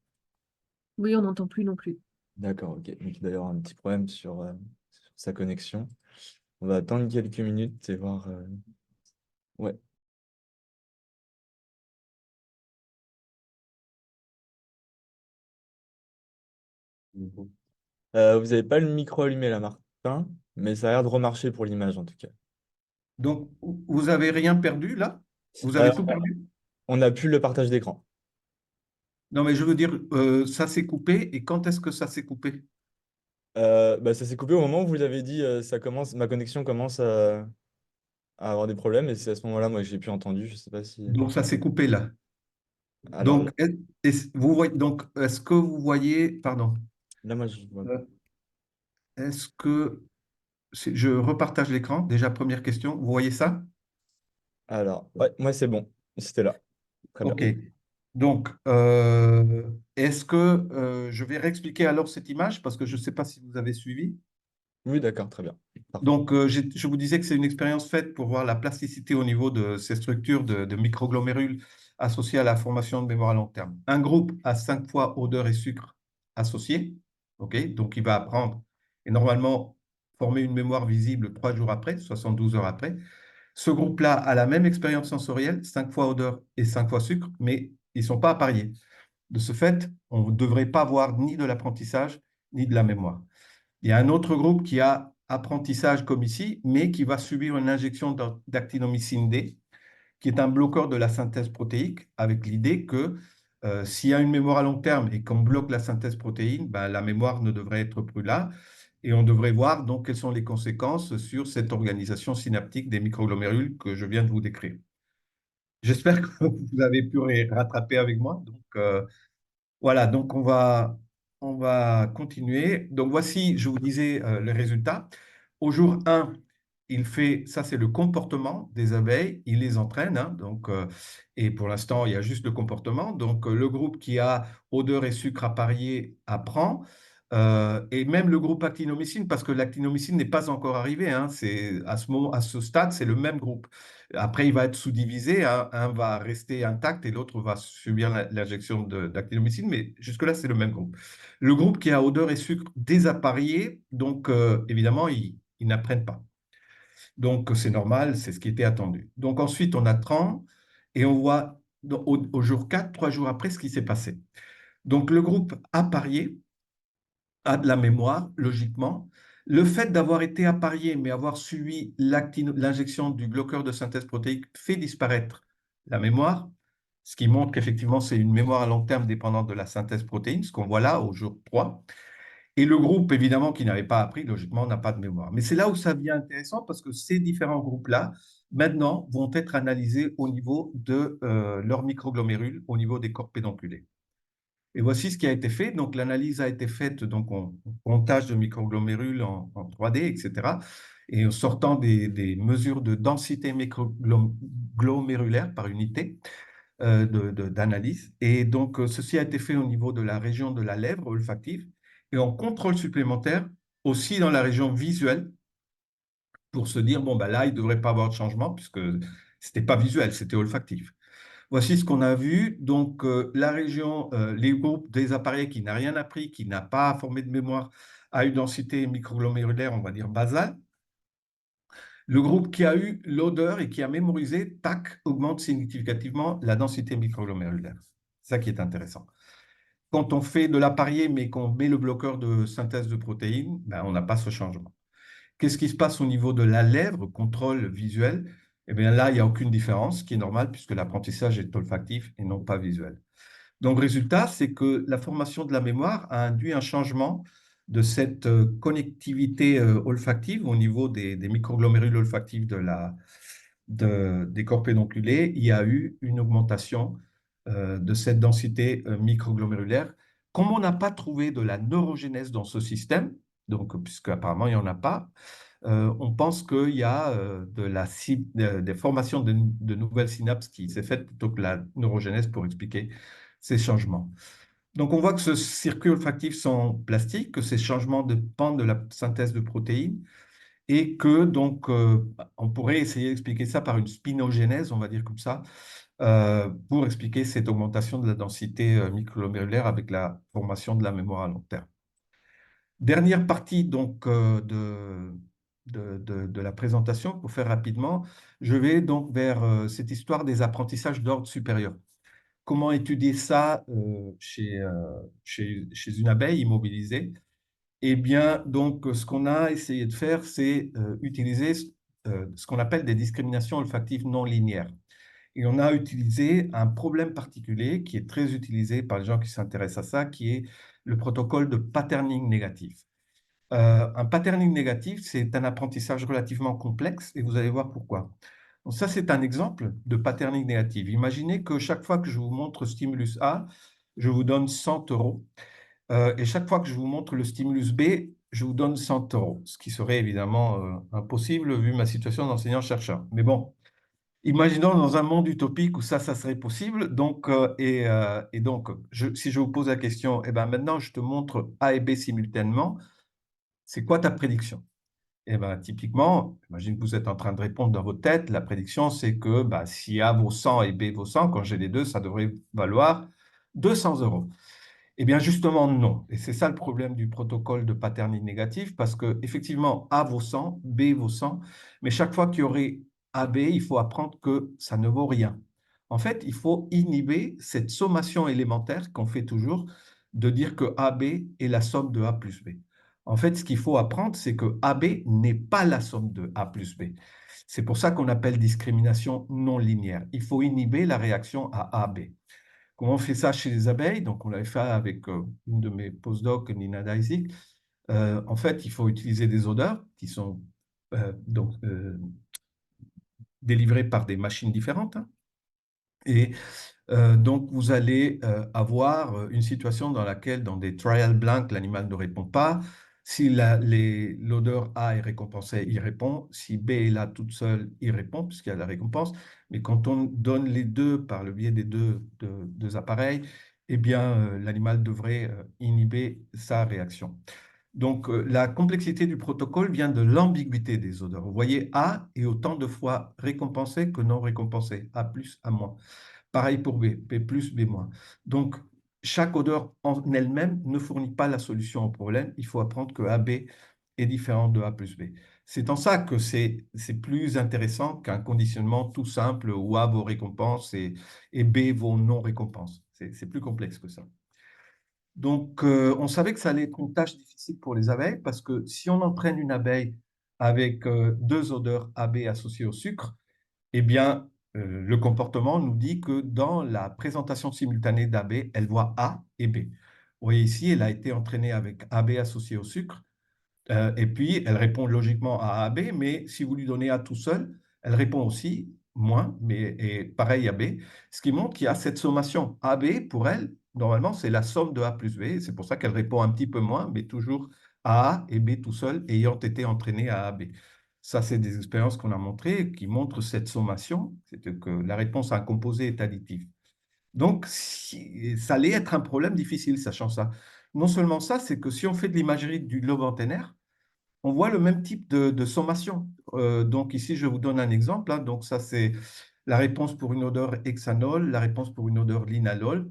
Oui, on n'entend plus non plus. D'accord, ok. Donc, il doit y avoir un petit problème sur sa connexion. On va attendre quelques minutes et voir. Ouais. Vous n'avez pas le micro allumé là, Martin, mais ça a l'air de remarcher pour l'image en tout cas. vous avez rien perdu là? Vous Euh, avez tout perdu? on n'a plus le partage d'écran. Non, mais je veux dire, ça s'est coupé. Et quand est-ce que ça s'est coupé? Bah, ça s'est coupé au moment où vous avez dit ma connexion commence à avoir des problèmes et c'est à ce moment-là moi que j'ai plus entendu. Je sais pas si. Donc, ça s'est coupé là. Alors Donc, vous voyez, donc, est-ce que vous voyez, pardon, là moi je vois. euh, est-ce que je repartage l'écran? Déjà, première question, vous voyez ça? Alors ouais, moi c'est bon. C'était là. Très bien. OK. Donc, est-ce que je vais réexpliquer alors cette image parce que je ne sais pas si vous avez suivi. Oui, d'accord, très bien. Parfait. Donc, je vous disais que c'est une expérience faite pour voir la plasticité au niveau de ces structures de microglomérules associées à la formation de mémoire à long terme. Un groupe a 5 fois odeur et sucre associés. OK? Donc, il va apprendre et normalement former une mémoire visible 3 jours après, 72 heures après. Ce groupe-là a la même expérience sensorielle, 5 fois odeur et 5 fois sucre, mais ils ne sont pas appariés. De ce fait, on ne devrait pas voir ni de l'apprentissage ni de la mémoire. Il y a un autre groupe qui a apprentissage comme ici, mais qui va subir une injection d'actinomycine D, qui est un bloqueur de la synthèse protéique, avec l'idée que s'il y a une mémoire à long terme et qu'on bloque la synthèse protéine, ben, la mémoire ne devrait être plus là. Et on devrait voir donc quelles sont les conséquences sur cette organisation synaptique des microglomérules que je viens de vous décrire. J'espère que vous avez pu rattraper avec moi. Donc, voilà, donc on va continuer. Donc voici, je vous disais le résultat. Au jour 1, il fait, ça c'est le comportement des abeilles, il les entraîne, hein, donc, et pour l'instant il y a juste le comportement. Donc le groupe qui a odeur et sucre à parier apprend, et même le groupe actinomycine, parce que l'actinomycine n'est pas encore arrivé, hein, c'est, à ce moment, à ce stade c'est le même groupe. Après, il va être sous-divisé, hein. Un va rester intact et l'autre va subir l'injection d'actinomycine, mais jusque-là, c'est le même groupe. Le groupe qui a odeur et sucre désapparié, donc évidemment, ils n'apprennent pas. Donc, c'est normal, c'est ce qui était attendu. Donc, ensuite, on attend et on voit au jour 4, 3 jours après, ce qui s'est passé. Donc, le groupe a parié, a de la mémoire, logiquement. Le fait d'avoir été apparié, mais avoir suivi l'injection du bloqueur de synthèse protéique fait disparaître la mémoire, ce qui montre qu'effectivement, c'est une mémoire à long terme dépendante de la synthèse protéine, ce qu'on voit là au jour 3. Et le groupe, évidemment, qui n'avait pas appris, logiquement, n'a pas de mémoire. Mais c'est là où ça devient intéressant parce que ces différents groupes-là, maintenant, vont être analysés au niveau de leurs microglomérules, au niveau des corps pédonculés. Et voici ce qui a été fait. Donc, l'analyse a été faite donc en comptage de microglomérules en 3D, etc. Et en sortant des mesures de densité microglomérulaire par unité d'analyse. Et donc, ceci a été fait au niveau de la région de la lèvre olfactive et en contrôle supplémentaire aussi dans la région visuelle pour se dire, bon, ben là, il ne devrait pas avoir de changement puisque ce n'était pas visuel, c'était olfactif. Voici ce qu'on a vu. Donc, la région, les groupes des appareils qui n'a rien appris, qui n'a pas formé de mémoire à une densité microglomérulaire, on va dire basale. Le groupe qui a eu l'odeur et qui a mémorisé, tac, augmente significativement la densité microglomérulaire. C'est ça qui est intéressant. Quand on fait de l'appareil, mais qu'on met le bloqueur de synthèse de protéines, ben, on n'a pas ce changement. Qu'est-ce qui se passe au niveau de la lèvre, contrôle visuel? Eh bien là, il n'y a aucune différence, ce qui est normal puisque l'apprentissage est olfactif et non pas visuel. Donc, résultat, c'est que la formation de la mémoire a induit un changement de cette connectivité olfactive au niveau des microglomérules olfactifs des corps pédonculés. Il y a eu une augmentation de cette densité microglomérulaire. Comme on n'a pas trouvé de la neurogénèse dans ce système, donc puisque apparemment il n'y en a pas, on pense qu'il y a des formations de nouvelles synapses qui s'est faite plutôt que la neurogénèse pour expliquer ces changements. Donc, on voit que ce circuit olfactif sont plastiques, que ces changements dépendent de la synthèse de protéines et que donc on pourrait essayer d'expliquer ça par une spinogénèse, on va dire comme ça, pour expliquer cette augmentation de la densité microglomérulaire avec la formation de la mémoire à long terme. Dernière partie donc de la présentation, pour faire rapidement, je vais donc vers cette histoire des apprentissages d'ordre supérieur. Comment étudier ça chez une abeille immobilisée? Eh bien, donc, ce qu'on a essayé de faire, c'est utiliser ce qu'on appelle des discriminations olfactives non linéaires. Et on a utilisé un problème particulier qui est très utilisé par les gens qui s'intéressent à ça, qui est le protocole de patterning négatif. Un patterning négatif, c'est un apprentissage relativement complexe et vous allez voir pourquoi. Donc ça, c'est un exemple de patterning négatif. Imaginez que chaque fois que je vous montre stimulus A, je vous donne 100 euros. Et chaque fois que je vous montre le stimulus B, je vous donne 100 euros, ce qui serait évidemment impossible vu ma situation d'enseignant-chercheur. Mais bon, imaginons dans un monde utopique où ça serait possible. Donc, et donc, si je vous pose la question, eh ben maintenant, je te montre A et B simultanément, c'est quoi ta prédiction? Eh ben, typiquement, imagine que vous êtes en train de répondre dans votre tête, la prédiction, c'est que bah, si A vaut 100 et B vaut 100, quand j'ai les deux, ça devrait valoir 200 euros. Eh bien, justement, non. Et c'est ça le problème du protocole de patterning négatif, parce que effectivement, A vaut 100, B vaut 100, mais chaque fois qu'il y aurait AB, il faut apprendre que ça ne vaut rien. En fait, il faut inhiber cette sommation élémentaire qu'on fait toujours, de dire que AB est la somme de A plus B. En fait, ce qu'il faut apprendre, c'est que AB n'est pas la somme de A plus B. C'est pour ça qu'on appelle discrimination non linéaire. Il faut inhiber la réaction à AB. Comment on fait ça chez les abeilles? Donc, on l'avait fait avec une de mes postdocs, Nina Dajzik. En fait, il faut utiliser des odeurs qui sont donc délivrées par des machines différentes, hein. Et donc, vous allez avoir une situation dans laquelle, dans des trial blanks, l'animal ne répond pas. Si l'odeur A est récompensée, il répond. Si B est là toute seule, il répond, puisqu'il y a la récompense. Mais quand on donne les deux par le biais des deux appareils, eh bien, l'animal devrait inhiber sa réaction. Donc, la complexité du protocole vient de l'ambiguïté des odeurs. Vous voyez, A est autant de fois récompensé que non récompensé, A plus, A moins. Pareil pour B, B plus, B moins. Donc, chaque odeur en elle-même ne fournit pas la solution au problème. Il faut apprendre que AB est différent de A plus B. C'est en ça que c'est plus intéressant qu'un conditionnement tout simple où A vaut récompense et B vaut non récompense. C'est plus complexe que ça. Donc, on savait que ça allait être une tâche difficile pour les abeilles parce que si on entraîne une abeille avec deux odeurs AB associées au sucre, eh bien, le comportement nous dit que dans la présentation simultanée d'AB, elle voit A et B. Vous voyez ici, elle a été entraînée avec AB associé au sucre, et puis elle répond logiquement à AB, mais si vous lui donnez A tout seul, elle répond aussi moins, mais et pareil à B, ce qui montre qu'il y a cette sommation. AB, pour elle, normalement, c'est la somme de A plus B, c'est pour ça qu'elle répond un petit peu moins, mais toujours à A et B tout seul, ayant été entraînée à AB. Ça, c'est des expériences qu'on a montrées qui montrent cette sommation, c'est que la réponse à un composé est additive. Donc, ça allait être un problème difficile, sachant ça. Non seulement ça, c'est que si on fait de l'imagerie du lobe antennaire, on voit le même type de sommation. Donc ici, je vous donne un exemple, hein. Donc ça, c'est la réponse pour une odeur hexanol, la réponse pour une odeur linalol.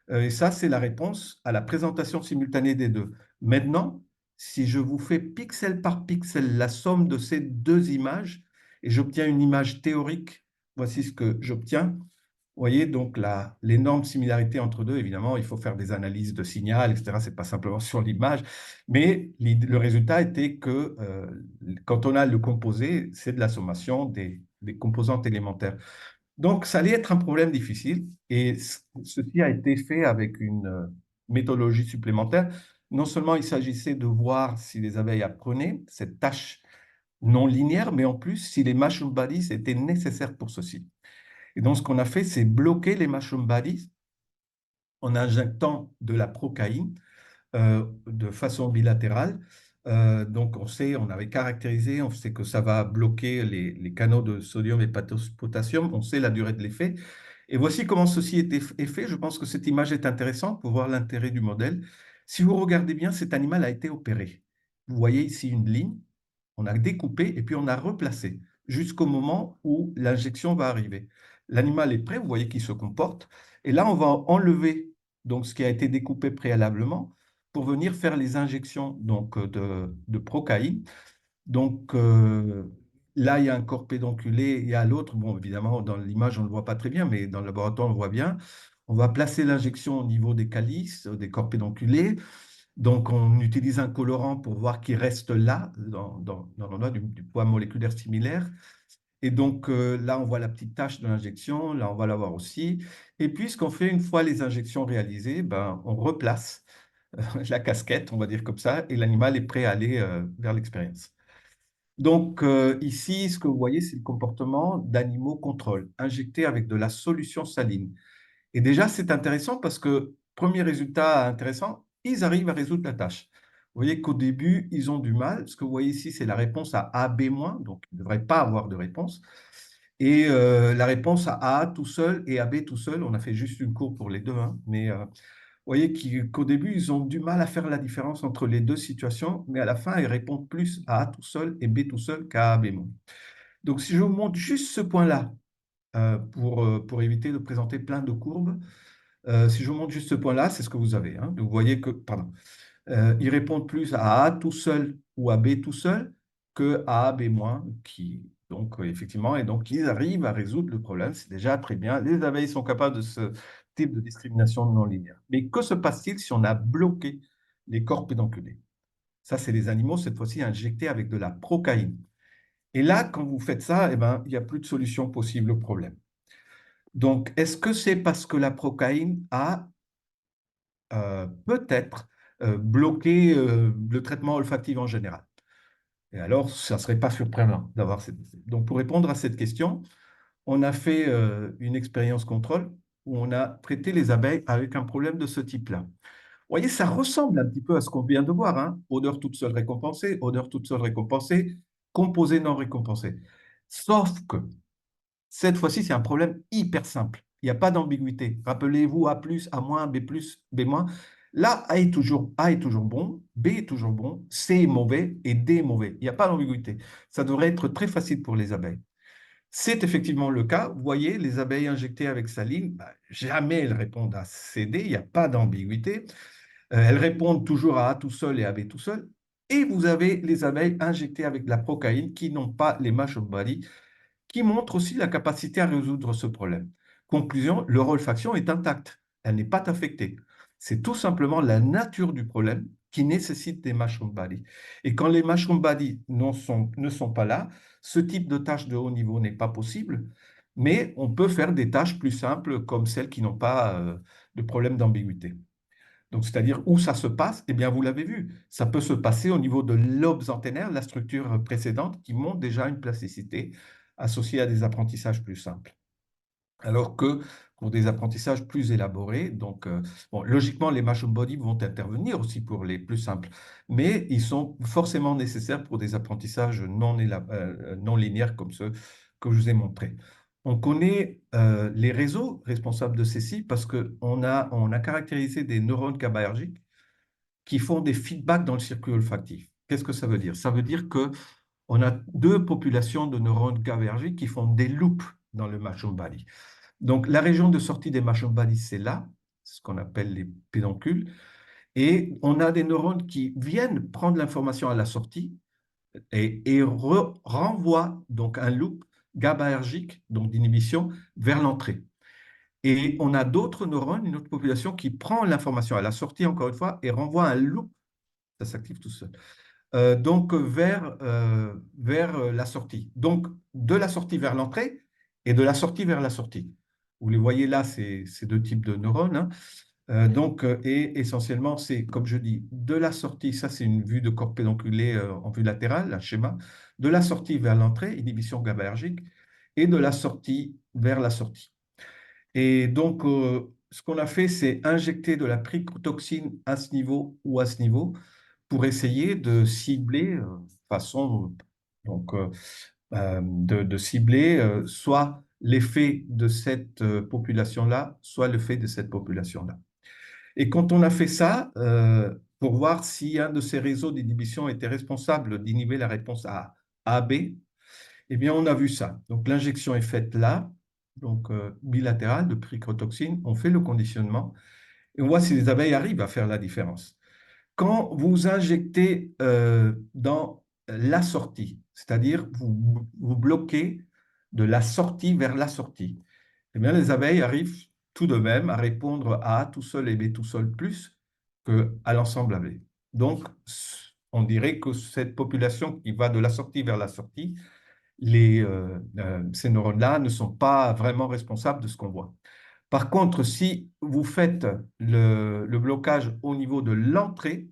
Et ça, c'est la réponse à la présentation simultanée des deux. Maintenant, si je vous fais pixel par pixel la somme de ces deux images, et j'obtiens une image théorique, voici ce que j'obtiens. Vous voyez, donc l'énorme similarité entre deux, évidemment, il faut faire des analyses de signal, etc. Ce n'est pas simplement sur l'image, mais le résultat était que quand on a le composé, c'est de la sommation des composantes élémentaires. Donc, ça allait être un problème difficile et ceci a été fait avec une méthodologie supplémentaire. Non seulement il s'agissait de voir si les abeilles apprenaient cette tâche non linéaire, mais en plus si les mushroom bodies étaient nécessaires pour ceci. Et donc, ce qu'on a fait, c'est bloquer les mushroom bodies en injectant de la procaïne de façon bilatérale. Donc, on avait caractérisé, on sait que ça va bloquer les canaux de sodium et potassium, on sait la durée de l'effet. Et voici comment ceci est fait. Je pense que cette image est intéressante pour voir l'intérêt du modèle. Si vous regardez bien, cet animal a été opéré. Vous voyez ici une ligne, on a découpé et puis on a replacé jusqu'au moment où l'injection va arriver. L'animal est prêt, vous voyez qu'il se comporte. Et là, on va enlever donc, ce qui a été découpé préalablement pour venir faire les injections donc, de procaïne. Donc là, il y a un corps pédonculé, il y a l'autre. Bon, évidemment, dans l'image, on ne le voit pas très bien, mais dans le laboratoire, on le voit bien. On va placer l'injection au niveau des calices, des corps pédonculés. Donc, on utilise un colorant pour voir qu'il reste là, dans l'endroit du poids moléculaire similaire. Et donc, là, on voit la petite tache de l'injection. Là, on va la voir aussi. Et puis, ce qu'on fait une fois les injections réalisées, ben, on replace la casquette, on va dire comme ça, et l'animal est prêt à aller vers l'expérience. Donc, ici, ce que vous voyez, c'est le comportement d'animaux contrôle, injectés avec de la solution saline. Et déjà, c'est intéressant parce que, premier résultat intéressant, ils arrivent à résoudre la tâche. Vous voyez qu'au début, ils ont du mal. Ce que vous voyez ici, c'est la réponse à AB-, donc ils ne devraient pas avoir de réponse. Et la réponse à A tout seul et à B tout seul, on a fait juste une courbe pour les deux, hein, mais vous voyez qu'au début, ils ont du mal à faire la différence entre les deux situations, mais à la fin, ils répondent plus à A tout seul et B tout seul qu'à A bémol. Donc, si je vous montre juste ce point-là, pour éviter de présenter plein de courbes, si je vous montre juste ce point-là, c'est ce que vous avez. Hein. Donc, vous voyez que, pardon, ils répondent plus à A tout seul ou à B tout seul que à A, B-, qui, donc, effectivement, et donc, ils arrivent à résoudre le problème. C'est déjà très bien. Les abeilles sont capables de ce type de discrimination non linéaire. Mais que se passe-t-il si on a bloqué les corps pédonculés? Ça, c'est les animaux, cette fois-ci, injectés avec de la procaïne. Et là, quand vous faites ça, eh ben, il n'y a plus de solution possible au problème. Donc, est-ce que c'est parce que la procaïne a peut-être bloqué le traitement olfactif en général? Et alors, ça ne serait pas surprenant d'avoir cette... Donc, pour répondre à cette question, on a fait une expérience contrôle où on a traité les abeilles avec un problème de ce type-là. Vous voyez, ça ressemble un petit peu à ce qu'on vient de voir, hein. Odeur toute seule récompensée, odeur toute seule récompensée, composé non récompensé. Sauf que cette fois-ci, c'est un problème hyper simple. Il n'y a pas d'ambiguïté. Rappelez-vous A+, A-, B+, B-. Là, A est toujours bon, B est toujours bon, C est mauvais et D est mauvais. Il n'y a pas d'ambiguïté. Ça devrait être très facile pour les abeilles. C'est effectivement le cas. Vous voyez, les abeilles injectées avec saline, jamais elles répondent à C, D, il n'y a pas d'ambiguïté. Elles répondent toujours à A tout seul et à B tout seul. Et vous avez les abeilles injectées avec de la procaïne qui n'ont pas les mushroom body, qui montre aussi la capacité à résoudre ce problème. Conclusion, leur olfaction est intacte, elle n'est pas affectée. C'est tout simplement la nature du problème qui nécessite des mushroom bodies. Et quand les mushroom bodies ne sont pas là, ce type de tâche de haut niveau n'est pas possible, mais on peut faire des tâches plus simples comme celles qui n'ont pas de problème d'ambiguïté. Donc, c'est-à-dire où ça se passe, eh bien, vous l'avez vu, ça peut se passer au niveau de lobes antennaires, la structure précédente, qui montre déjà une plasticité associée à des apprentissages plus simples. Alors que pour des apprentissages plus élaborés, donc, bon, logiquement, les mushroom body vont intervenir aussi pour les plus simples, mais ils sont forcément nécessaires pour des apprentissages non linéaires comme ceux que je vous ai montrés. On connaît les réseaux responsables de ceci parce qu'on a caractérisé des neurones GABAergiques qui font des feedbacks dans le circuit olfactif. Qu'est-ce que ça veut dire? Ça veut dire qu'on a deux populations de neurones GABAergiques qui font des loops dans le mushroom body. Donc, la région de sortie des mushroom body, c'est là, ce qu'on appelle les pédoncules, et on a des neurones qui viennent prendre l'information à la sortie et renvoient donc un loop GABAergique, donc d'inhibition, vers l'entrée. Et on a d'autres neurones, une autre population qui prend l'information à la sortie, encore une fois, et renvoie un loop, ça s'active tout seul, donc vers la sortie. Donc, de la sortie vers l'entrée et de la sortie vers la sortie. Vous les voyez là, ces deux types de neurones, hein. Et essentiellement, c'est, comme je dis, de la sortie, ça c'est une vue de corps pédonculé en vue latérale, un schéma, de la sortie vers l'entrée, inhibition GABAergique, et de la sortie vers la sortie. Et donc, ce qu'on a fait, c'est injecter de la pricotoxine à ce niveau ou à ce niveau pour essayer de cibler, façon, donc, de cibler soit l'effet de cette population-là, soit l'effet de cette population-là. Et quand on a fait ça, pour voir si un de ces réseaux d'inhibition était responsable d'inhiber la réponse à AB, eh bien, on a vu ça. Donc, l'injection est faite là, donc bilatérale de pricotoxine. On fait le conditionnement et on voit si les abeilles arrivent à faire la différence. Quand vous injectez dans la sortie, c'est-à-dire vous bloquez de la sortie vers la sortie, eh bien, les abeilles arrivent tout de même à répondre à A tout seul et B tout seul plus qu'à l'ensemble AB. Donc, on dirait que cette population qui va de la sortie vers la sortie, ces neurones-là ne sont pas vraiment responsables de ce qu'on voit. Par contre, si vous faites le blocage au niveau de l'entrée,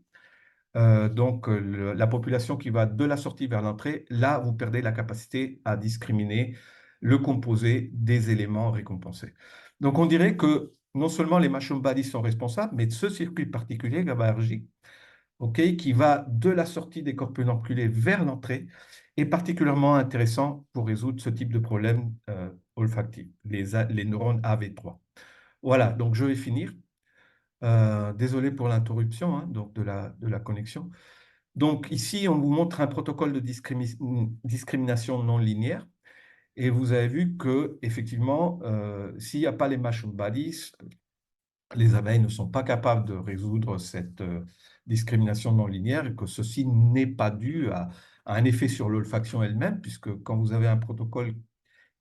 la population qui va de la sortie vers l'entrée, là, vous perdez la capacité à discriminer le composé des éléments récompensés. Donc, on dirait que non seulement les mushroom bodies sont responsables, mais ce circuit particulier GABAergique, qui va de la sortie des corpus enculés vers l'entrée, est particulièrement intéressant pour résoudre ce type de problème olfactif, les neurones AV3. Voilà, donc je vais finir. Désolé pour l'interruption, hein, donc de la connexion. Donc ici, on vous montre un protocole de discrimination non linéaire. Et vous avez vu que effectivement, s'il n'y a pas les mushroom bodies, les abeilles ne sont pas capables de résoudre cette discrimination non linéaire et que ceci n'est pas dû à un effet sur l'olfaction elle-même, puisque quand vous avez un protocole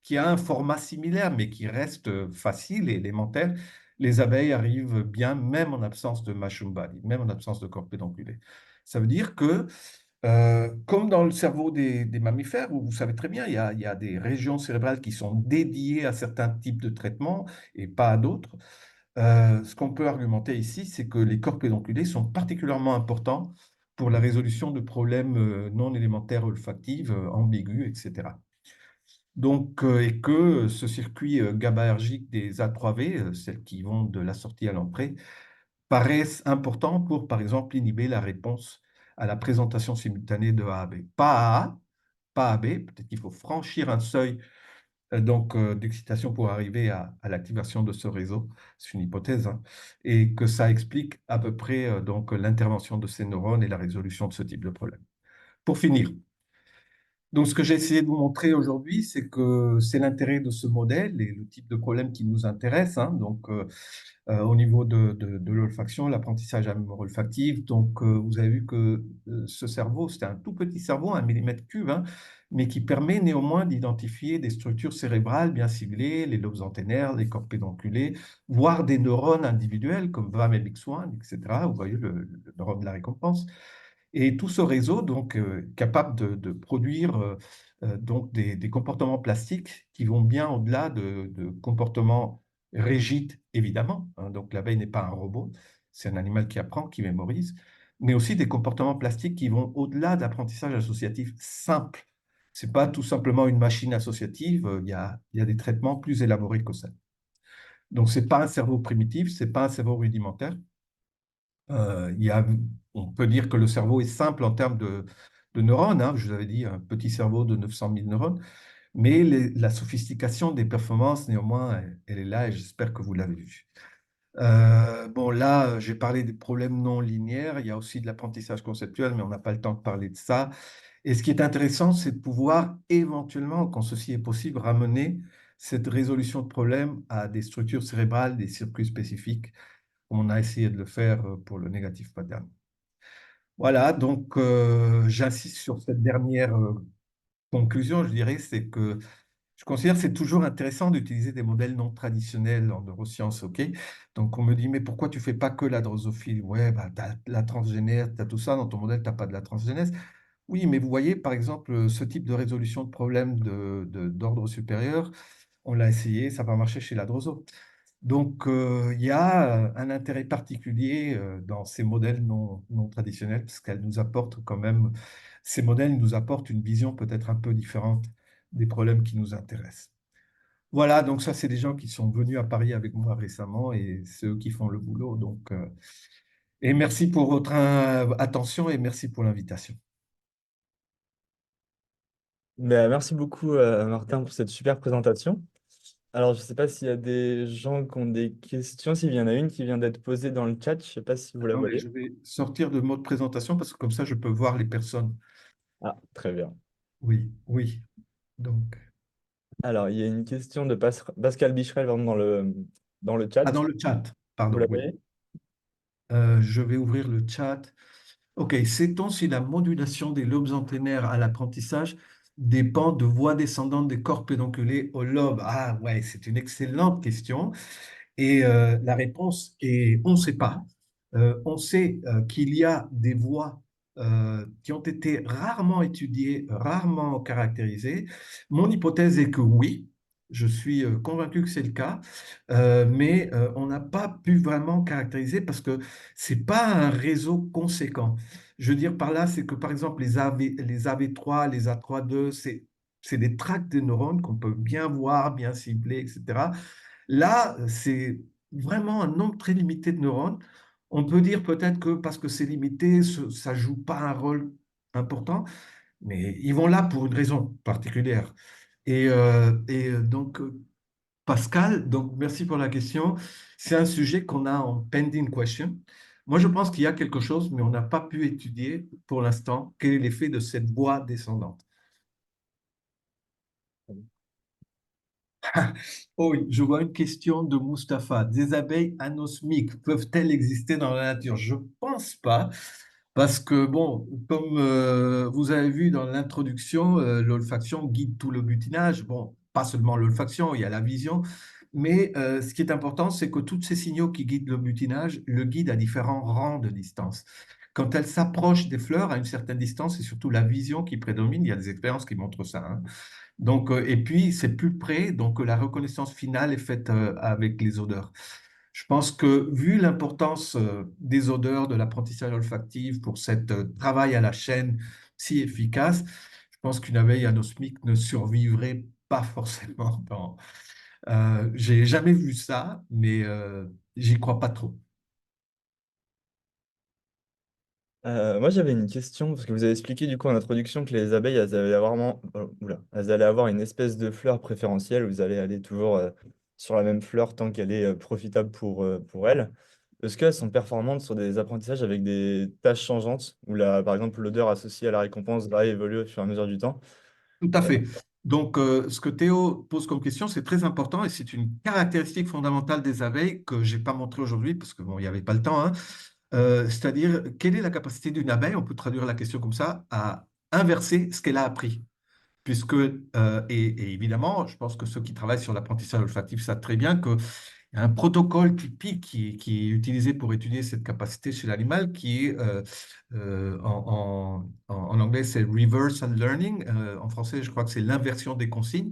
qui a un format similaire, mais qui reste facile et élémentaire, les abeilles arrivent bien, même en absence de mushroom body, même en absence de corps pédonculé. Ça veut dire que, comme dans le cerveau des mammifères, où vous savez très bien, il y a des régions cérébrales qui sont dédiées à certains types de traitements et pas à d'autres. Ce qu'on peut argumenter ici, c'est que les corps pédonculés sont particulièrement importants pour la résolution de problèmes non élémentaires olfactifs, ambigus, etc. Donc, et que ce circuit GABAergique des A3V, celles qui vont de la sortie à l'entrée, paraissent importants pour, par exemple, inhiber la réponse à la présentation simultanée de A à B. Pas à A, pas à B, peut-être qu'il faut franchir un seuil d'excitation pour arriver à l'activation de ce réseau, c'est une hypothèse, hein, et que ça explique à peu près l'intervention de ces neurones et la résolution de ce type de problème. Pour finir, donc, ce que j'ai essayé de vous montrer aujourd'hui, c'est que c'est l'intérêt de ce modèle et le type de problème qui nous intéresse, hein, au niveau de l'olfaction, l'apprentissage à mémoire olfactive. Donc, vous avez vu que ce cerveau, c'est un tout petit cerveau, 1 mm3, hein, mais qui permet néanmoins d'identifier des structures cérébrales bien ciblées, les lobes antennaires, les corps pédonculés, voire des neurones individuels comme VAM et MX1, etc. Vous voyez le neurone de la récompense. Et tout ce réseau, donc, capable de produire donc des comportements plastiques qui vont bien au-delà de comportements rigides, évidemment, hein. Donc, l'abeille n'est pas un robot, c'est un animal qui apprend, qui mémorise, mais aussi des comportements plastiques qui vont au-delà de l'apprentissage associatif simple. Ce n'est pas tout simplement une machine associative, il y a des traitements plus élaborés que ça. Donc, ce n'est pas un cerveau primitif, ce n'est pas un cerveau rudimentaire. On peut dire que le cerveau est simple en termes de neurones, hein. Je vous avais dit un petit cerveau de 900 000 neurones, mais la sophistication des performances, néanmoins, elle est là et j'espère que vous l'avez vu. Bon, là, j'ai parlé des problèmes non linéaires, il y a aussi de l'apprentissage conceptuel, mais on n'a pas le temps de parler de ça. Et ce qui est intéressant, c'est de pouvoir éventuellement, quand ceci est possible, ramener cette résolution de problèmes à des structures cérébrales, des circuits spécifiques, comme on a essayé de le faire pour le négatif pattern. Voilà, donc j'insiste sur cette dernière conclusion, je dirais, c'est que Je considère que c'est toujours intéressant d'utiliser des modèles non traditionnels en neurosciences, ok? Donc, on me dit, mais pourquoi tu fais pas que la drosophilie? Ouais, bah, tu as la transgénèse, tu as tout ça, dans ton modèle, tu n'as pas de la transgénèse. Oui, mais vous voyez, par exemple, ce type de résolution de problèmes d'ordre supérieur, on l'a essayé, ça va marcher chez la droso. Donc, il y a un intérêt particulier dans ces modèles non traditionnels, parce qu'elles nous apportent quand même, ces modèles nous apportent une vision peut-être un peu différente des problèmes qui nous intéressent. Voilà, donc ça, c'est des gens qui sont venus à Paris avec moi récemment et c'est eux qui font le boulot. Donc, et merci pour votre attention et merci pour l'invitation. Ben, merci beaucoup, Martin, pour cette super présentation. Alors, je ne sais pas s'il y a des gens qui ont des questions. S'il y en a une qui vient d'être posée dans le chat, je ne sais pas si vous la Attendez, voyez. je vais sortir de mode présentation parce que comme ça, je peux voir les personnes. Ah, très bien. Oui, oui. Donc, Alors, il y a une question de Pascal Bicherel vraiment dans le chat. dans le chat, Vous pardon, la oui. voyez? Je vais ouvrir le chat. OK. Sait-on si la modulation des lobes antennaires à l'apprentissage dépend de voies descendantes des corps pédonculés au lobe? Ah ouais, c'est une excellente question. Et la réponse est on ne sait pas. On sait qu'il y a des voies qui ont été rarement étudiées, rarement caractérisées. Mon hypothèse est que oui, je suis convaincu que c'est le cas, mais on n'a pas pu vraiment caractériser parce que c'est pas un réseau conséquent. Je veux dire par là, c'est que par exemple les AV3, les A32, c'est des tracts de neurones qu'on peut bien voir, bien cibler, etc. Là, c'est vraiment un nombre très limité de neurones. On peut dire peut-être que parce que c'est limité, ça ne joue pas un rôle important, mais ils vont là pour une raison particulière. Donc, Pascal, donc merci pour la question. C'est un sujet qu'on a en pending question. Moi, je pense qu'il y a quelque chose, mais on n'a pas pu étudier pour l'instant quel est l'effet de cette voie descendante. Oh oui, je vois une question de Mustapha. Des abeilles anosmiques peuvent-elles exister dans la nature? Je pense pas, parce que bon, comme vous avez vu dans l'introduction, l'olfaction guide tout le butinage. Bon, pas seulement l'olfaction, il y a la vision, mais ce qui est important, c'est que tous ces signaux qui guident le butinage le guident à différents rangs de distance. Quand elles s'approchent des fleurs à une certaine distance, c'est surtout la vision qui prédomine. Il y a des expériences qui montrent ça, hein. Donc, et puis, c'est plus près, donc la reconnaissance finale est faite avec les odeurs. Je pense que vu l'importance des odeurs, de l'apprentissage olfactif pour ce travail à la chaîne si efficace, je pense qu'une abeille anosmique ne survivrait pas forcément dans... j'ai jamais vu ça, mais j'y crois pas trop. Moi, j'avais une question, parce que vous avez expliqué du coup en introduction que les abeilles, elles allaient avoir, elles allaient avoir une espèce de fleur préférentielle, où vous allez aller toujours sur la même fleur tant qu'elle est profitable pour elles. Est-ce qu'elles sont performantes sur des apprentissages avec des tâches changeantes, où par exemple l'odeur associée à la récompense va évoluer au fur et à mesure du temps? Tout à Euh, fait. Donc, ce que Théo pose comme question, c'est très important et c'est une caractéristique fondamentale des abeilles que je n'ai pas montré aujourd'hui parce que bon, il n'y avait pas le temps, hein. C'est-à-dire, quelle est la capacité d'une abeille, on peut traduire la question comme ça, à inverser ce qu'elle a appris. Puisque, et évidemment, je pense que ceux qui travaillent sur l'apprentissage olfactif savent très bien qu'il y a un protocole typique qui est utilisé pour étudier cette capacité chez l'animal, qui est en anglais, c'est reversal learning. En français, je crois que c'est l'inversion des consignes.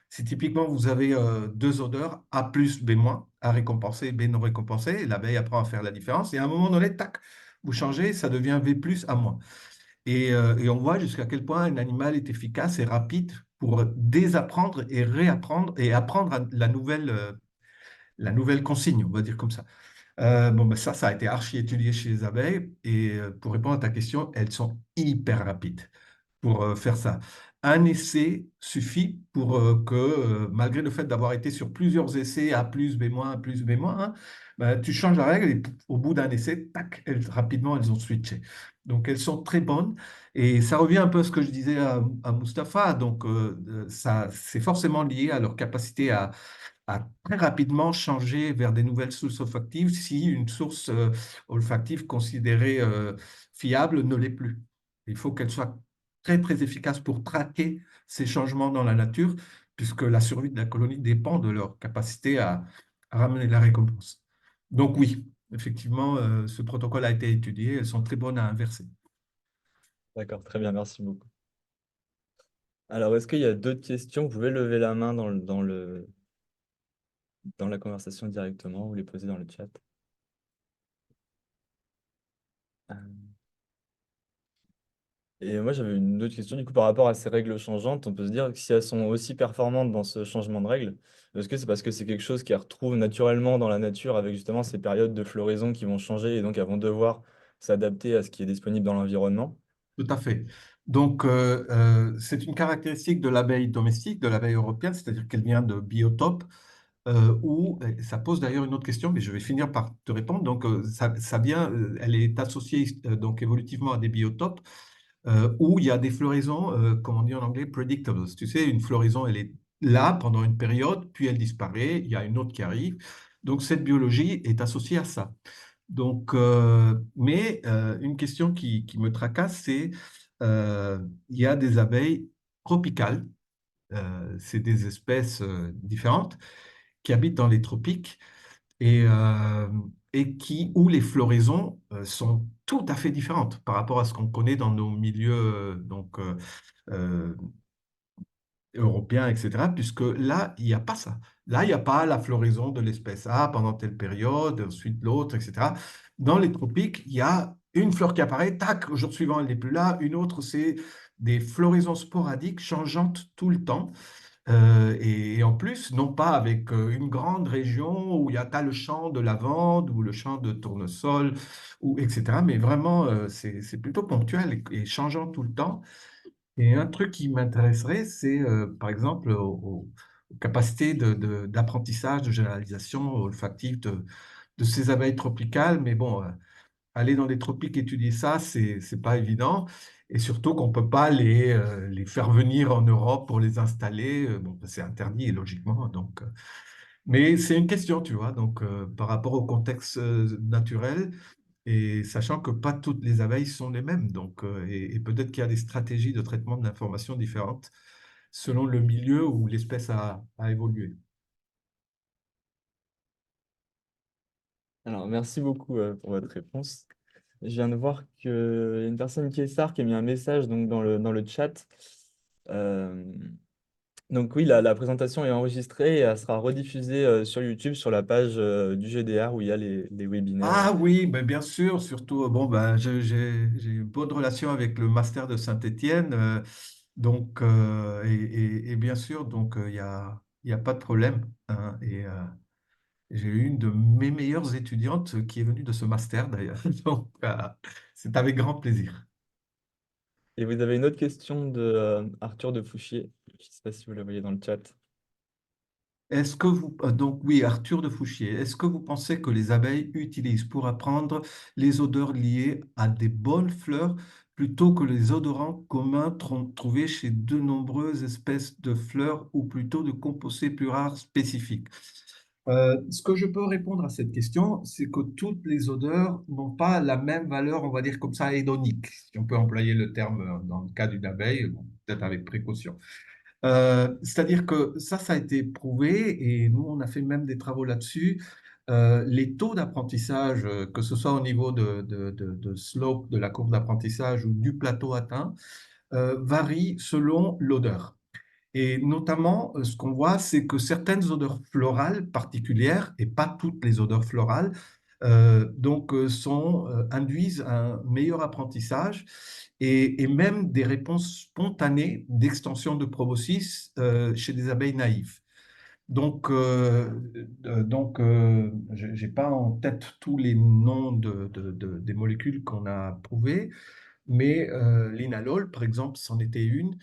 C'est typiquement, vous avez deux odeurs, A plus, B moins, A récompensé, B non récompensé, et l'abeille apprend à faire la différence. Et à un moment donné, tac, vous changez, ça devient V plus, A moins. Et on voit jusqu'à quel point un animal est efficace et rapide pour désapprendre et réapprendre et apprendre la nouvelle consigne, on va dire comme ça. Bon, ben ça a été archi étudié chez les abeilles. Et pour répondre à ta question, elles sont hyper rapides pour faire ça. Un essai suffit pour que, malgré le fait d'avoir été sur plusieurs essais, A plus, B moins, A plus, B moins, hein, ben, tu changes la règle et au bout d'un essai, tac, rapidement, elles ont switché. Donc, elles sont très bonnes. Et ça revient un peu à ce que je disais à Mustapha. Donc, ça, c'est forcément lié à leur capacité à très rapidement changer vers des nouvelles sources olfactives si une source olfactive considérée fiable ne l'est plus. Il faut qu'elle soit très, très efficace pour traquer ces changements dans la nature puisque la survie de la colonie dépend de leur capacité à ramener la récompense. Donc oui, effectivement, ce protocole a été étudié, elles sont très bonnes à inverser. D'accord, très bien, merci beaucoup. Alors, est-ce qu'il y a d'autres questions? Vous pouvez lever la main dans la conversation directement ou les poser dans le chat. Euh, Et moi, j'avais une autre question, du coup, par rapport à ces règles changeantes, on peut se dire que si elles sont aussi performantes dans ce changement de règles, est-ce que c'est parce que c'est quelque chose qu'elles retrouvent naturellement dans la nature avec justement ces périodes de floraison qui vont changer et donc elles vont devoir s'adapter à ce qui est disponible dans l'environnement? Tout à fait. Donc, c'est une caractéristique de l'abeille domestique, de l'abeille européenne, c'est-à-dire qu'elle vient de biotopes où, et ça pose d'ailleurs une autre question, mais je vais finir par te répondre. Donc, ça vient, elle est associée donc évolutivement à des biotopes où il y a des floraisons, comme on dit en anglais, predictables. Tu sais, une floraison, elle est là pendant une période, puis elle disparaît, il y a une autre qui arrive. Donc, cette biologie est associée à ça. Donc, mais une question qui me tracasse, c'est il y a des abeilles tropicales, c'est des espèces différentes qui habitent dans les tropiques et où les floraisons sont tout à fait différentes par rapport à ce qu'on connaît dans nos milieux euh, européens, etc., puisque là, il n'y a pas ça. Là, il n'y a pas la floraison de l'espèce A pendant telle période, ensuite l'autre, etc. Dans les tropiques, il y a une fleur qui apparaît, tac, au jour suivant, elle n'est plus là. Une autre, c'est des floraisons sporadiques, changeantes tout le temps. Et en plus, non pas avec une grande région où il y a t'as le champ de lavande ou le champ de tournesol, ou, etc. Mais vraiment, c'est plutôt ponctuel et changeant tout le temps. Et un truc qui m'intéresserait, c'est par exemple aux capacités d'apprentissage, de généralisation olfactive de ces abeilles tropicales. Mais bon, aller dans les tropiques étudier ça, c'est pas évident. Et surtout qu'on ne peut pas les faire venir en Europe pour les installer. Bon, c'est interdit, logiquement. Donc, mais c'est une question, tu vois. Donc, par rapport au contexte naturel, et sachant que pas toutes les abeilles sont les mêmes. Donc, et peut-être qu'il y a des stratégies de traitement de l'information différentes selon le milieu où l'espèce a évolué. Alors, merci beaucoup pour votre réponse. Je viens de voir qu'il y a une personne qui est Star qui a mis un message donc, dans le chat. Euh, donc oui, la présentation est enregistrée et elle sera rediffusée sur YouTube sur la page du GDR où il y a les webinaires. Ah oui, ben bien sûr, surtout, bon, ben, j'ai une bonne relation avec le master de Saint-Étienne, donc, et bien sûr, donc, il y a pas de problème, hein, et j'ai eu une de mes meilleures étudiantes qui est venue de ce master d'ailleurs, donc, c'est avec grand plaisir. Et vous avez une autre question de Arthur de Fouchier. Je ne sais pas si vous la voyez dans le chat. Est-ce que vous, donc oui, Arthur de Fouchier, est-ce que vous pensez que les abeilles utilisent pour apprendre les odeurs liées à des bonnes fleurs plutôt que les odorants communs trouvés chez de nombreuses espèces de fleurs ou plutôt de composés plus rares spécifiques? Ce que je peux répondre à cette question, c'est que toutes les odeurs n'ont pas la même valeur, on va dire comme ça, hédonique, si on peut employer le terme dans le cas d'une abeille, bon, peut-être avec précaution. C'est-à-dire que ça a été prouvé et nous, on a fait même des travaux là-dessus. Les taux d'apprentissage, que ce soit au niveau de slope, de la courbe d'apprentissage ou du plateau atteint, varient selon l'odeur. Et notamment, ce qu'on voit, c'est que certaines odeurs florales particulières, et pas toutes les odeurs florales, induisent un meilleur apprentissage et même des réponses spontanées d'extension de proboscis chez des abeilles naïves. Je n'ai pas en tête tous les noms des molécules qu'on a prouvées, mais l'inalol, par exemple, c'en était une,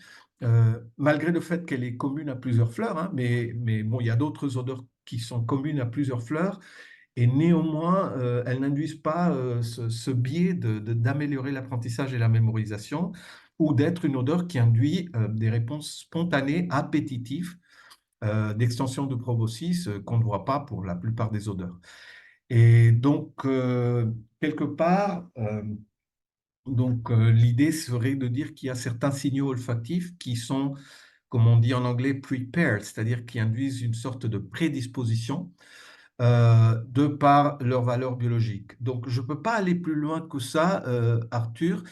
malgré le fait qu'elle est commune à plusieurs fleurs, hein, mais bon, il y a d'autres odeurs qui sont communes à plusieurs fleurs, et néanmoins, elles n'induisent pas ce biais d'améliorer l'apprentissage et la mémorisation, ou d'être une odeur qui induit des réponses spontanées, appétitives, d'extension de proboscis qu'on ne voit pas pour la plupart des odeurs. Et donc, quelque part, l'idée serait de dire qu'il y a certains signaux olfactifs qui sont comme on dit en anglais, prepared, c'est-à-dire qui induisent une sorte de prédisposition de par leur valeur biologique. Donc, je ne peux pas aller plus loin que ça, Arthur,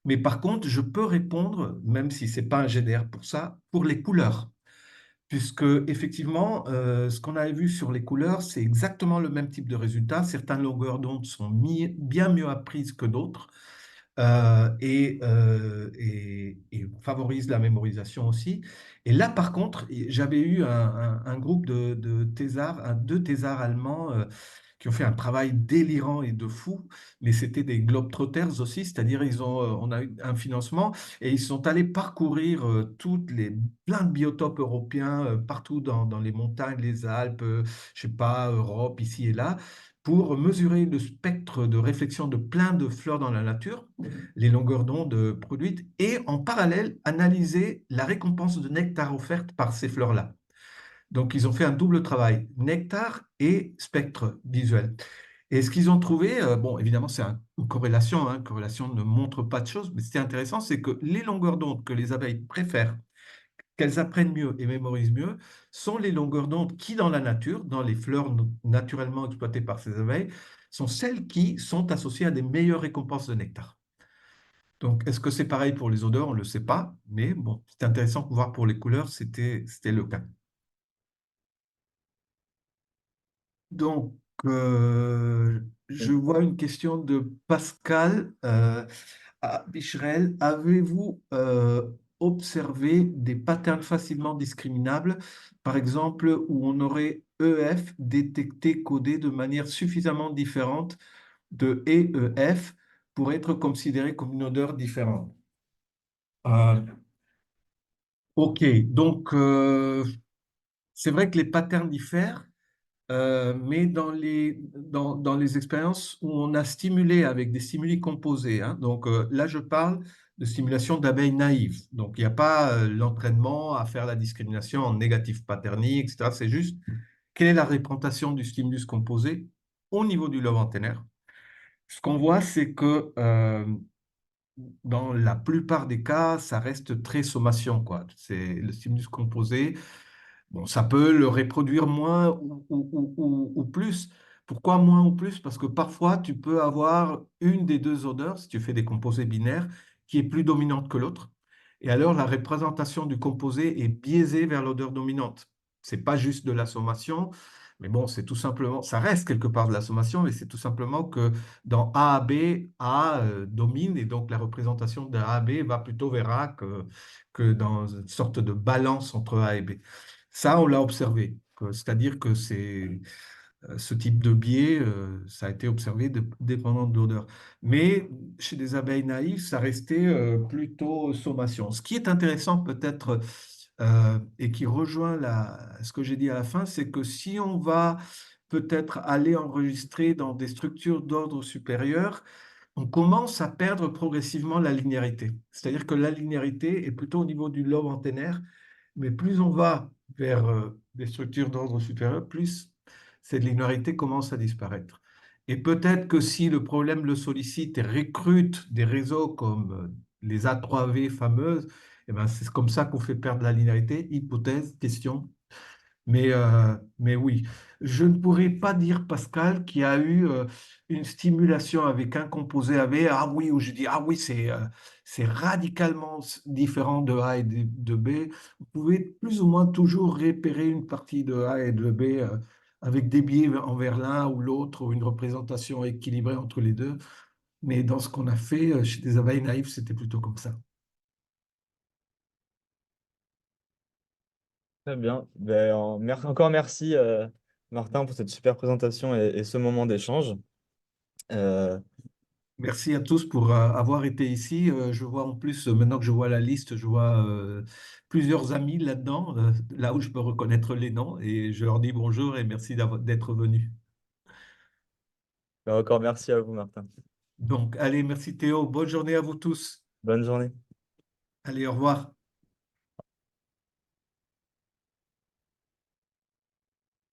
mais par contre, je peux répondre, même si ce n'est pas un GDR pour ça, pour les couleurs. Puisque effectivement, ce qu'on avait vu sur les couleurs, c'est exactement le même type de résultat. Certaines longueurs d'onde sont bien mieux apprises que d'autres et favorisent la mémorisation aussi. Et là, par contre, j'avais eu un groupe de thésards, deux thésards allemands qui ont fait un travail délirant et de fou, mais c'était des globetrotters aussi, c'est-à-dire on a eu un financement et ils sont allés parcourir plein de biotopes européens partout dans les montagnes, les Alpes, je sais pas, Europe, ici et là, pour mesurer le spectre de réflexion de plein de fleurs dans la nature, les longueurs d'onde produites, et en parallèle analyser la récompense de nectar offerte par ces fleurs-là. Donc, ils ont fait un double travail, nectar et spectre visuel. Et ce qu'ils ont trouvé, bon, évidemment, c'est une corrélation, hein, une corrélation ne montre pas de choses, mais ce qui est intéressant, c'est que les longueurs d'onde que les abeilles préfèrent, qu'elles apprennent mieux et mémorisent mieux, sont les longueurs d'onde qui, dans la nature, dans les fleurs naturellement exploitées par ces abeilles, sont celles qui sont associées à des meilleures récompenses de nectar. Donc, est-ce que c'est pareil pour les odeurs? On ne le sait pas, mais bon, c'est intéressant de voir pour les couleurs, c'était le cas. Donc, je vois une question de Pascal à Bicherel. Avez-vous observé des patterns facilement discriminables, par exemple, où on aurait EF détecté, codé de manière suffisamment différente de EEF pour être considéré comme une odeur différente? Euh, ok, donc c'est vrai que les patterns diffèrent. Mais dans les expériences où on a stimulé avec des stimuli composés, hein, donc là je parle de stimulation d'abeilles naïves. Donc il n'y a pas l'entraînement à faire la discrimination en négatif patterning, etc. C'est juste quelle est la représentation du stimulus composé au niveau du lobe antennaire. Ce qu'on voit, c'est que dans la plupart des cas, ça reste très sommation, quoi. C'est le stimulus composé. Bon, ça peut le reproduire moins ou plus. Pourquoi moins ou plus? Parce que parfois, tu peux avoir une des deux odeurs, si tu fais des composés binaires, qui est plus dominante que l'autre. Et alors, la représentation du composé est biaisée vers l'odeur dominante. C'est pas juste de la sommation, mais bon, c'est tout simplement, ça reste quelque part de la sommation, mais c'est tout simplement que dans A à B, A domine, et donc la représentation de A à B va plutôt vers A que dans une sorte de balance entre A et B. Ça, on l'a observé. C'est-à-dire que ce type de biais, ça a été observé dépendant de l'odeur. Mais chez des abeilles naïves, ça restait plutôt sommation. Ce qui est intéressant peut-être et qui rejoint ce que j'ai dit à la fin, c'est que si on va peut-être aller enregistrer dans des structures d'ordre supérieur, on commence à perdre progressivement la linéarité. C'est-à-dire que la linéarité est plutôt au niveau du lobe antennaire, mais plus on va vers des structures d'ordre supérieur, plus cette linéarité commence à disparaître. Et peut-être que si le problème le sollicite et recrute des réseaux comme les A3V fameuses, eh ben c'est comme ça qu'on fait perdre la linéarité. Hypothèse, question. Mais oui, je ne pourrais pas dire, Pascal, qu'il y a eu une stimulation avec un composé AB. Ah oui, où je dis, ah oui, c'est radicalement différent de A et de B. Vous pouvez plus ou moins toujours repérer une partie de A et de B avec des biais envers l'un ou l'autre, ou une représentation équilibrée entre les deux. Mais dans ce qu'on a fait chez des abeilles naïves, c'était plutôt comme ça. Très bien. Ben, encore merci, Martin, pour cette super présentation et ce moment d'échange. Euh, Merci à tous pour avoir été ici. Je vois en plus, maintenant que je vois la liste, je vois plusieurs amis là-dedans, là où je peux reconnaître les noms, et je leur dis bonjour et merci d'être venus. ben, encore merci à vous, Martin. Donc, allez, merci Théo. Bonne journée à vous tous. Bonne journée. Allez, au revoir.